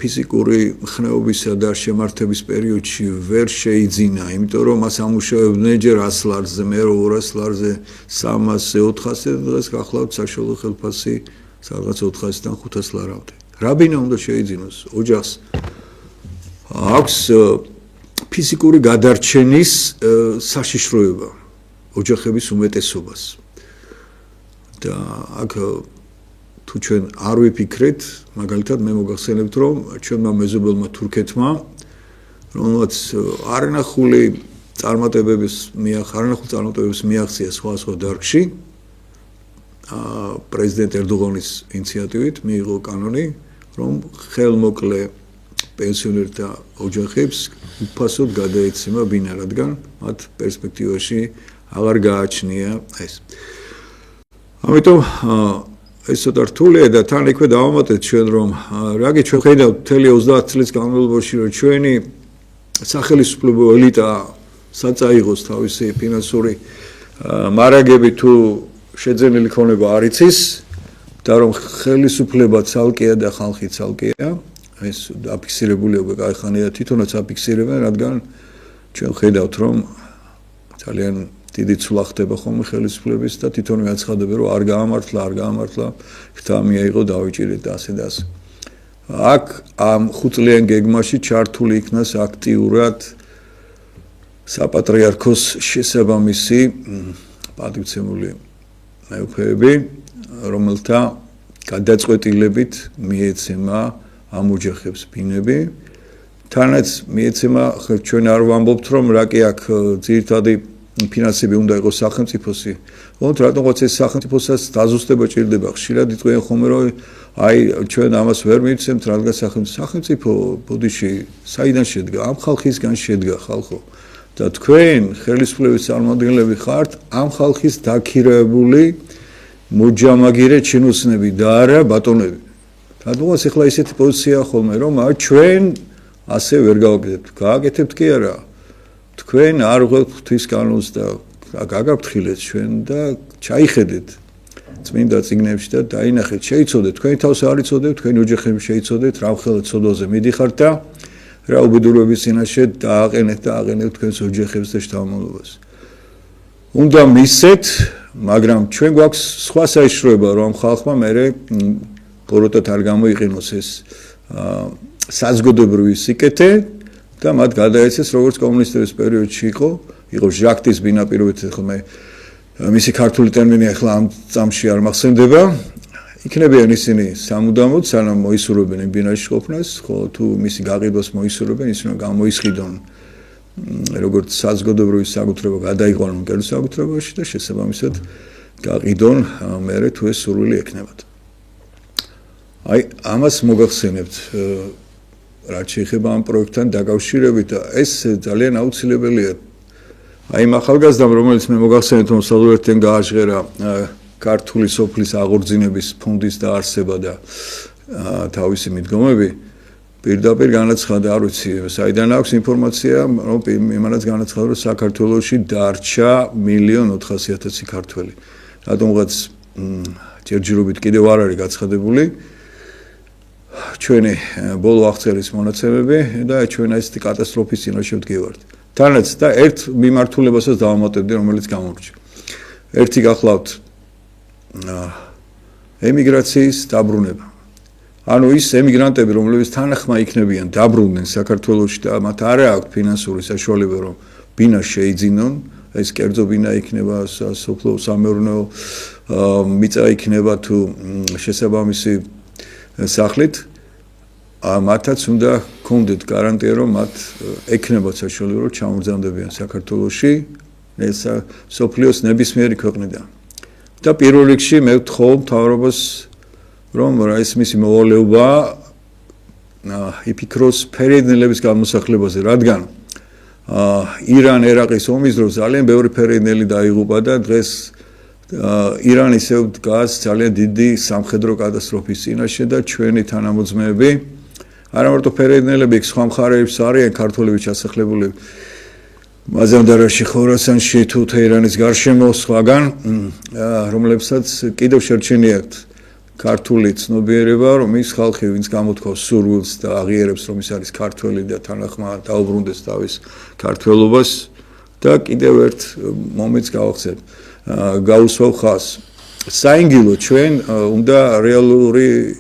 ფიზიკური ხნეობისა და შემართების პერიოდში ვერ შეიძინა, იმიტომ რომ მას ამუშავებდნენ ჯერ 100 ლარზე, მე 200 ლარზე, 300-ზე, 400-ზე და დღეს გახლავთ საშუალო ხელფასი სადღაც 400-დან 500 ლარამდე. რა ბინა უნდა შეიძინოს? ოჯახს აქვს ფიზიკური გადარჩენის საშიშროება ოჯახების უმეტესობას. და აქ თუ ჩვენ არ ვიფიქრეთ, მაგალითად მე მოგახსენებთ, რომ ჩვენმა მეზობელმა თურქეთმა, რომელმაც არანახული წარმატებების მიაღწია სხვა დარგში, პრეზიდენტ ერდოღანის ინიციატივით მიიღო კანონი, რომ ხელმოკლე პენსიონერთა ოჯახებს უფასოდ გადაეცემა ბინა, რადგან მათ პერსპექტივაში აღარ გააჩნია ეს. ამიტომ ეს ცოტა რთულია და თან იქვე დავამატეთ ჩვენ, რომ რაგი ჩვენ ხედავთ მთელი 30 წლის განმავლობაში, რომ ჩვენი სახელმწიფო ელიტა საწაიღოს თავისი ფინანსური მარაგები თუ შეძენილი ქონება არ იცის და რომ ხელისუფლება ცალკეა და ხალხი ცალკეა, ეს აფიქსირებულია უკვე კაიხანია თვითონაც აფიქსირებენ, რადგან ჩვენ ხედავთ, რომ ძალიან დიდი ცვლა ხდება ხოლმე ხელისუფლების და თვითონვე აცხადებენ, რომ არ გაამართლა, ხთა მიაიღო, დავიჭირეთ და ასე და ასე. აქ ამ 5 წლიან გეგმაში ჩართული იქნას აქტიურად საპატრიარქოს შესაბამისი პატივცემული მეუფეები, რომელთა გადაწყვეტილებით მიეცემა ამ ოჯახებს ბინები. თანაც მიეცემა, ჩვენ არ ვამბობთ, რომ რა კი აქ ძირითადი ფინანსები უნდა იყოს სახელმწიფოსი. ოღონდ რატომღაც ეს სახელმწიფოსაც დაზუსტება ჭირდება. ხშირად იტყვიან ხოლმე რომ აი ჩვენ ამას ვერ მივცემთ რადგან სახელმწიფო ბოდიში საიდან შედგა? ამ ხალხისგან შედგა ხალხო. და თქვენ ხელისუფლების წარმომადგენლები ხართ ამ ხალხის დაქირავებული მოჯამაგირე ჩინოსნები და არა ბატონები. რადგან ახლა ისეთი პოზიციაა ხოლმე რომ ჩვენ ასე ვერ გავაკეთებთ. გააკეთებთ კი არა. თქვენ არ ღვთის კანონს და გაგაფრთხილეთ ჩვენ და ჩაიხედეთ წმინდა წიგნებში და დაინახეთ, შეიცოდეთ, თქვენი თავს არ იცოდეთ, თქვენი ოჯახები შეიცოდეთ, რა მხოლოდ ცოდვაზე მიდიხართ და რა უბედურების წინაშე დააყენეთ და აყენეთ თქვენს ოჯახებს და შთამომავლობას. უნდა მისცეთ, მაგრამ ჩვენ გვაქვს სხვა საიშროება, რომ ხალხმა მერე ბოროტად არ გამოიყენოს ეს საზოგადოებრივი სიკეთე და მათ გადაეცეს როგორც კომუნისტების პერიოდში იყო ჟაქტის ბინა პირობითი ხოლმე მისი ქართული ტერმინი ახლა ამ წამში არ მახსენდება. იქნებიან ისინი სამუდამოდ, სანამ მოისურვებენ იმ ბინაში ყოფნას, ხოლო თუ მისი გაყიდვას მოისურვებენ, ისინი გამოისყიდონ როგორც საზოგადოებრივი საკუთრება გადაიყვანონ მკერდის საკუთრებაში და შესაბამისად გაყიდონ მერე თუ ეს სურვილი ექნებათ. აი ამას მოგახსენებთ რაც შეეხება ამ პროექტთან დაკავშირებით და ეს ძალიან აუცილებელია. აი ახალგაზრდამ რომელიც მე მოგახსენეთ რომ საზოგადოებთან გააჟღერა ქართული სოფლის აღორძინების ფონდის დაარსება და თავისი მიდგომები პირდაპირ განაცხადა, არ ვიცი, საიდან აქვს ინფორმაცია, რომ იმანაც განაცხადა, რომ საქართველოში დარჩა 1,400,000 ქართველი. რატომღაც ჯერჯერობით კიდევ არ არის გაცხადებული ჩვენი ბოლო აღწერის მონაცემები და ჩვენ ესეთი კატასტროფის წინაშე ვდგევართ. თანაც და ერთ მიმართულებასაც დავამატებდი, რომელიც გამორჩა. ერთი გახლავთ ემიგრაციის დაბრუნება. ანუ ის ემიგრანტები, რომლებიც თანახმა იქნებიან დაბრუნდნენ საქართველოში და მათ არ აქვს ფინანსური საშუალება, რომ ბინა შეიძინონ, ეს კერძო ბინა იქნება, სოფლო სამეურნეო მიწა იქნება თუ შესაბამისი სახლით, მათაც უნდა ქონდეთ გარანტია, რომ მათ ექნებათ საშუალება, რომ ჩამოგზავნდებიან საქართველოში, ეს სოფლიოს ნებისმიერი ქვეყნიდან. და პირველ რიგში მე ვთხოვ მთავრობას რომ ეს მისი მოვალეობა იფიქროს ფერედნელების გამოსახლებაზე, რადგან ირან-ერაყის ომის დროს ძალიან ბევრი ფერედნელი დაიღუპა და დღეს ირანი ისევ დგას ძალიან დიდი სამხედრო კატასტროფის წინაშე და ჩვენი თანამოძმეები არა მარტო ფერედნელები, სხვა მხარეებს არიან ქართველები ჩასახლებული მაზანდარაში, ხორასანში თუ თეირანის გარშემო სხვაგან, რომლებსაც კიდევ შერჩენიათ ქართული ცნობიერება, რომ ის ხალხი, ვინც გამოთქვავს სურვილს და აღიარებს, რომ ის არის ქართველი და თანახმა დაუბრუნდეს თავის ქართველობას და კიდევ ერთ მომენტს გავახსენებ. გაუსვავ ხაზს. საინგილო ჩვენ უნდა რეალური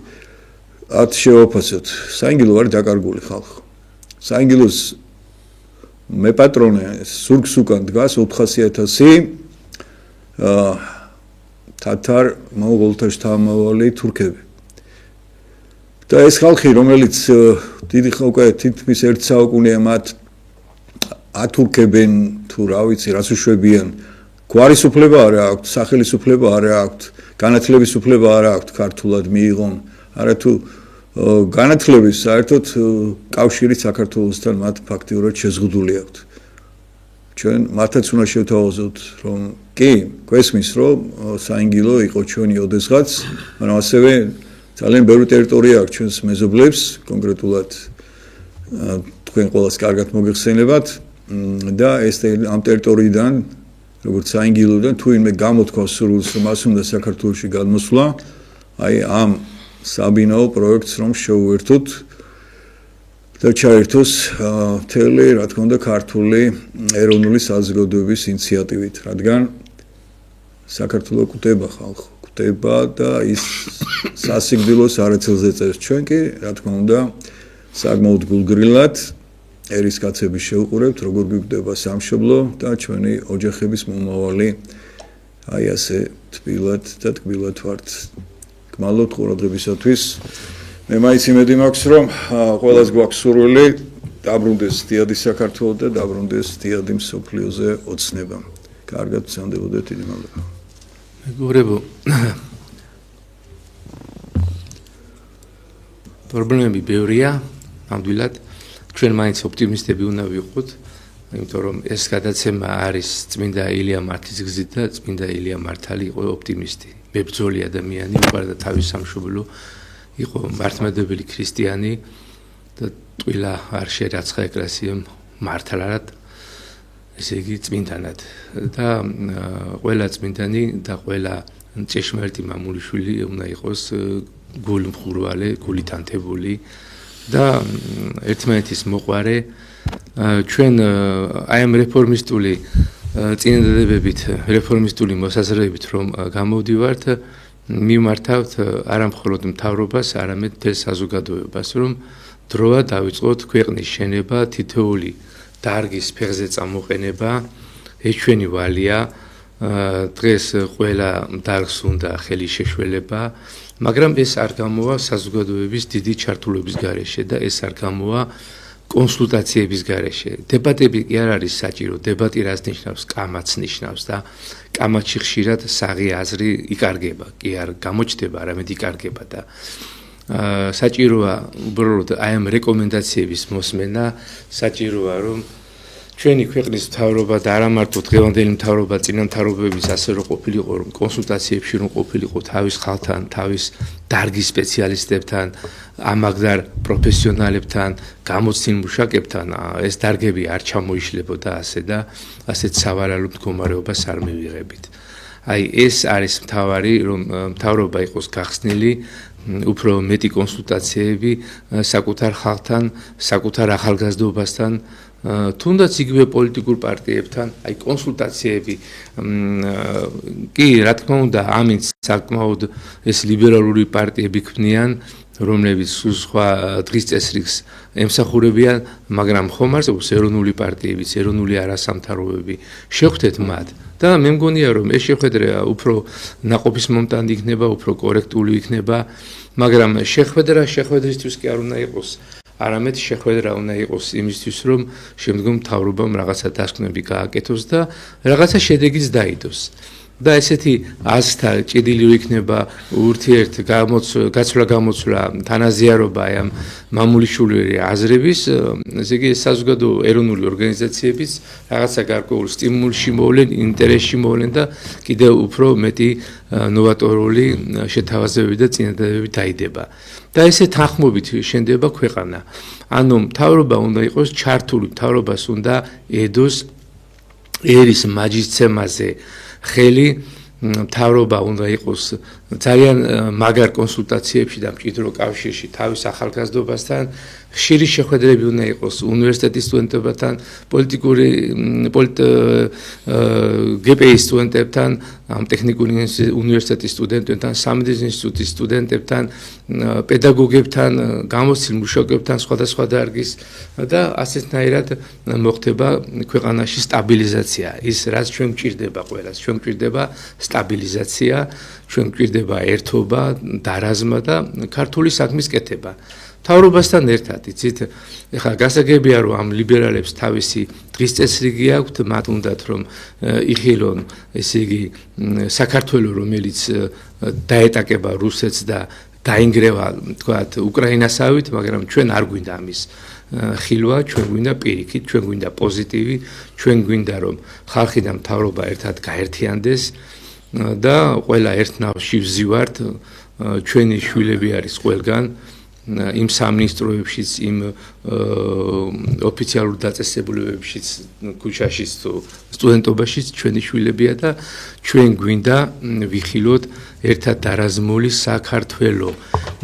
ათ შევაფასოთ. საინგილო არის დაკარგული ხალხი. საინგილოს მეპატრონე სურგს უკან დგას 400,000 თათარ მონღოლთა შთამავალი თურქები. და ეს ხალხი, რომელიც დიდი უკვე თითქმის 1 საუკუნეა მათ ათურქებენ თუ რა ვიცი, რას უშვებიან, გვარის უფლება არ აქვს, სახელის უფლება არ აქვს, განათლების უფლება არ აქვს ქართულად მიიღონ, არა თუ განათლების საერთოდ კავშირი საქართველოსთან მათ ფაქტიურად შეზღუდული აქვთ. ჩვენ მათაც უნდა შევთავაზოთ, რომ კი, გვესმის, რომ საინგილო იყო ჩვენი ოდესღაც, მაგრამ ასევე ძალიან ბევრი ტერიტორია აქვს ჩვენს მეზობლებს, კონკრეტულად თქვენ ყველას კარგად მოგეხსენებათ და ეს ამ ტერიტორიიდან, როგორც საინგილოდან თუ იმე გამოთქვას სურვილს, რომ მას უნდა საქართველოში გადმოსვლა, აი ამ საბინაო პროექტს რომ შევუერთოთ და ჩაერთოს მთელი, რა თქმა უნდა, ქართული ეროვნული საზოგადოების ინიციატივით, რადგან საქართველო კვდება ხალხო, კვდება და ის სასიკვდილოს არაცელზე წერს. ჩვენ კი, რა თქმა უნდა, საკმაოდ გულგრილად ერისკაცების შევყურებთ, როგორ გვიკვდება სამშობლო და ჩვენი ოჯახების მომავალი აი ასე თბილად და ტკბილად ვართ. გმალობთ ყურადღებისათვის. მე მაინც იმედი მაქვს, რომ ყველას გვაქვს სურვილი დაბრუნდეს დიადი საქართველო და დაბრუნდეს დიადი მსოფლიოზე ოცნება. კარგად ვსანდებოდეთ, დიდი მადლობა. მეგობრებო, პრობლემები ბევრია, ნამდვილად ჩვენ მაინც ოპტიმისტები უნდა ვიყოთ, იმიტომ რომ ეს გადაცემა არის წმინდა ილია მართლის გზით და წმინდა ილია მართალი იყო ოპტიმისტი, მებრძოლი ადამიანი, უყვარდა თავის სამშობლო, იყო მართლმადიდებელი ქრისტიანი და ტყილა არ შერაცხა ეკლესიამ მართლად, ესე იგი წმინდანად და ყველა წმინდანი და ყველა ჭეშმარიტი მამულიშვილი უნდა იყოს გულმხურვალე, გულითანთებული და ერთმანეთის მოყვარე ჩვენ აი ამ რეფორმისტული წინადადებებით, რეფორმისტული მოსაზრებით რომ გამოვდივართ, მიმართავთ არა მხოლოდ მთავრობას, არამედ მთელ საზოგადოებას, რომ დროა დავიწყოთ ქვეყნის შენება, თითოეული დარგის ფეხზე წამოყენება, ეს ჩვენი ვალია, დღეს ყველა დარგს უნდა ხელი შეშველება, მაგრამ ეს არ გამოვა საზოგადოების დიდი ჩართულობის გარეშე და ეს არ გამოვა კონსულტაციების გარეშე. დებატები კი არ არის საჭირო, დებატი რას ნიშნავს? კამაც ნიშნავს და კამათში ხშირად საღი აზრი იკარგება, კი არ გამოჩნდება, არამედ იკარგება და საჭიროა უბრალოდ აი ამ რეკომენდაციების მოსმენა, საჭიროა რომ ჩვენი ქვეყნის მთავრობა და არა მარტო დღევანდელი მთავრობა, წინა მთავრობების ასე რომ ყოფილიყო, რომ კონსულტაციებში რომ ყოფილიყო თავის ხალხთან, თავის დარგის სპეციალისტებთან, ამაგდარ პროფესიონალებთან, გამოცდილ მუშაკებთან, ეს დარგები არ ჩამოიშლებოდა ასე და ასეთ სავალალო მდგომარეობას არ მივიღებით. აი ეს არის მთავარი, რომ მთავრობა იყოს გახსნილი, უფრო მეტი კონსულტაციები საკუთარ ხალხთან, საკუთარ ახალგაზრდობასთან, თუნდაც იგივე პოლიტიკურ პარტიებთან, აი კონსულტაციები კი რა თქმა უნდა, ამით საკმაოდ ეს ლიბერალური პარტიები ქმნიან, რომლებიც სხვა დღის წესრიგს ემსახურებიან, მაგრამ ხომ არსებობს ეროვნული პარტიებიც, ეროვნული არასამთავრობოები, შევხვდეთ მათ და მე მგონია რომ ეს შეხვედრა უფრო ნაყოფის მომტანი იქნება, უფრო კორექტული იქნება, მაგრამ შეხვედრისთვის კი არ უნდა იყოს, არამედ შეხვედრა უნდა იყოს იმისთვის, რომ შემდგომ მთავრობამ რაღაცა დასკვნები გააკეთოს და რაღაცა შედეგიც დაიდოს. და ესეთი აზრთა ჭიდილი იქნება ურთიერთ გაცვლა თანაზიარობა ამ მამულიშვილური აზრების, ესე იგი საზოგადო ეროვნული ორგანიზაციების რაღაცა გარკვეულ სტიმულში მოვლენ, ინტერესში მოვლენ და კიდევ უფრო მეტი ნოვატორული შეთავაზებები და წინადადებები დაიდება. და ესე თანხმობით შენდება ქვეყანა. ანუ მთავრობა უნდა იყოს ჩართული, მთავრობას უნდა ედოს ერის მაჯისცემაზე ხელი, მთავრობა უნდა იყოს ძალიან მაგარ კონსულტაციებში და მჭიდრო კავშირში თავის ახალგაზრდობასთან, ხშირი შეხვედრები უნდა იყოს უნივერსიტეტის სტუდენტებთან, გპ-ის სტუდენტებთან, ამ ტექნიკური უნივერსიტეტის სტუდენტებთან, სამედიცინო ინსტიტუტის სტუდენტებთან, პედაგოგებთან, გამოცდილ მუშაკებთან, სხვადასხვა დარგის და ასეთნაირად მოხდება ქვეყანაში სტაბილიზაცია. ის რაც ჩვენ გვჭირდება ყველას, ჩვენ გვჭირდება სტაბილიზაცია, ჩვენ გვჭირდება ერთობა, დარაზმა და ქართული საქმის კეთება. მთავრობასთან ერთად, იცით, ეხლა გასაგებია რომ ამ ლიბერალებს თავისი დღის წესრიგი აქვთ, მათ უნდათ რომ იხილონ, ესე იგი, საქართველოს, რომელიც დაეტაკება რუსეთს და დაინგრევა, თქვათ, უკრაინასავით, მაგრამ ჩვენ არ გვინდა ამის ხილვა, ჩვენ გვინდა პირიქით, ჩვენ გვინდა პოზიტივი, ჩვენ გვინდა რომ ხალხი და მთავრობა ერთად გაერთიანდეს და ყველა ერთ ნავში ვზივართ, ჩვენი შვილები არის ყველგან იმ სამინისტროებშიც, იმ ოფიციალურ დაწესებულებებშიც, ქუჩაშიც თუ სტუდენტობაშიც ჩვენი შვილებია და ჩვენ გვინდა ვიხილოთ ერთად დარაზმული საქართველო.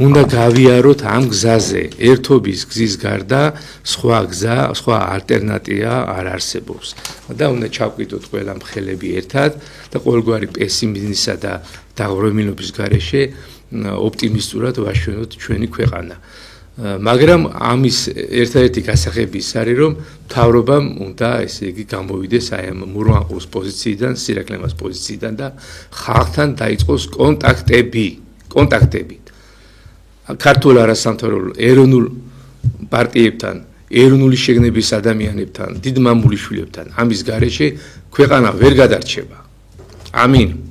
უნდა გავიაროთ ამ გზაზე, ერთობის გზის გარდა სხვა გზა, სხვა ალტერნატია არ არსებობს. და უნდა ჩავკვიდოთ ყველა მხელები ერთად და ყოველგვარი პესიმიზმისა და დაღრომილობის გარეშე ოპტიმისტურად ვაშვენოთ ჩვენი ქვეყანა. მაგრამ ამის ერთადერთი გასაღები ის არის, რომ მთავრობამ უნდა ესე იგი გამოვიდეს აი ამ მურვანყუს პოზიციიდან, სირაკლემას პოზიციიდან და ხალხთან დაიწყოს კონტაქტები. ქართულ არასამთავრობო ეროვნულ პარტიებთან ეროვნული შეგნების ადამიანებთან, დიდ მამულიშვილებთან, ამის გარეშე ქვეყანა ვერ გადარჩება. ამინ.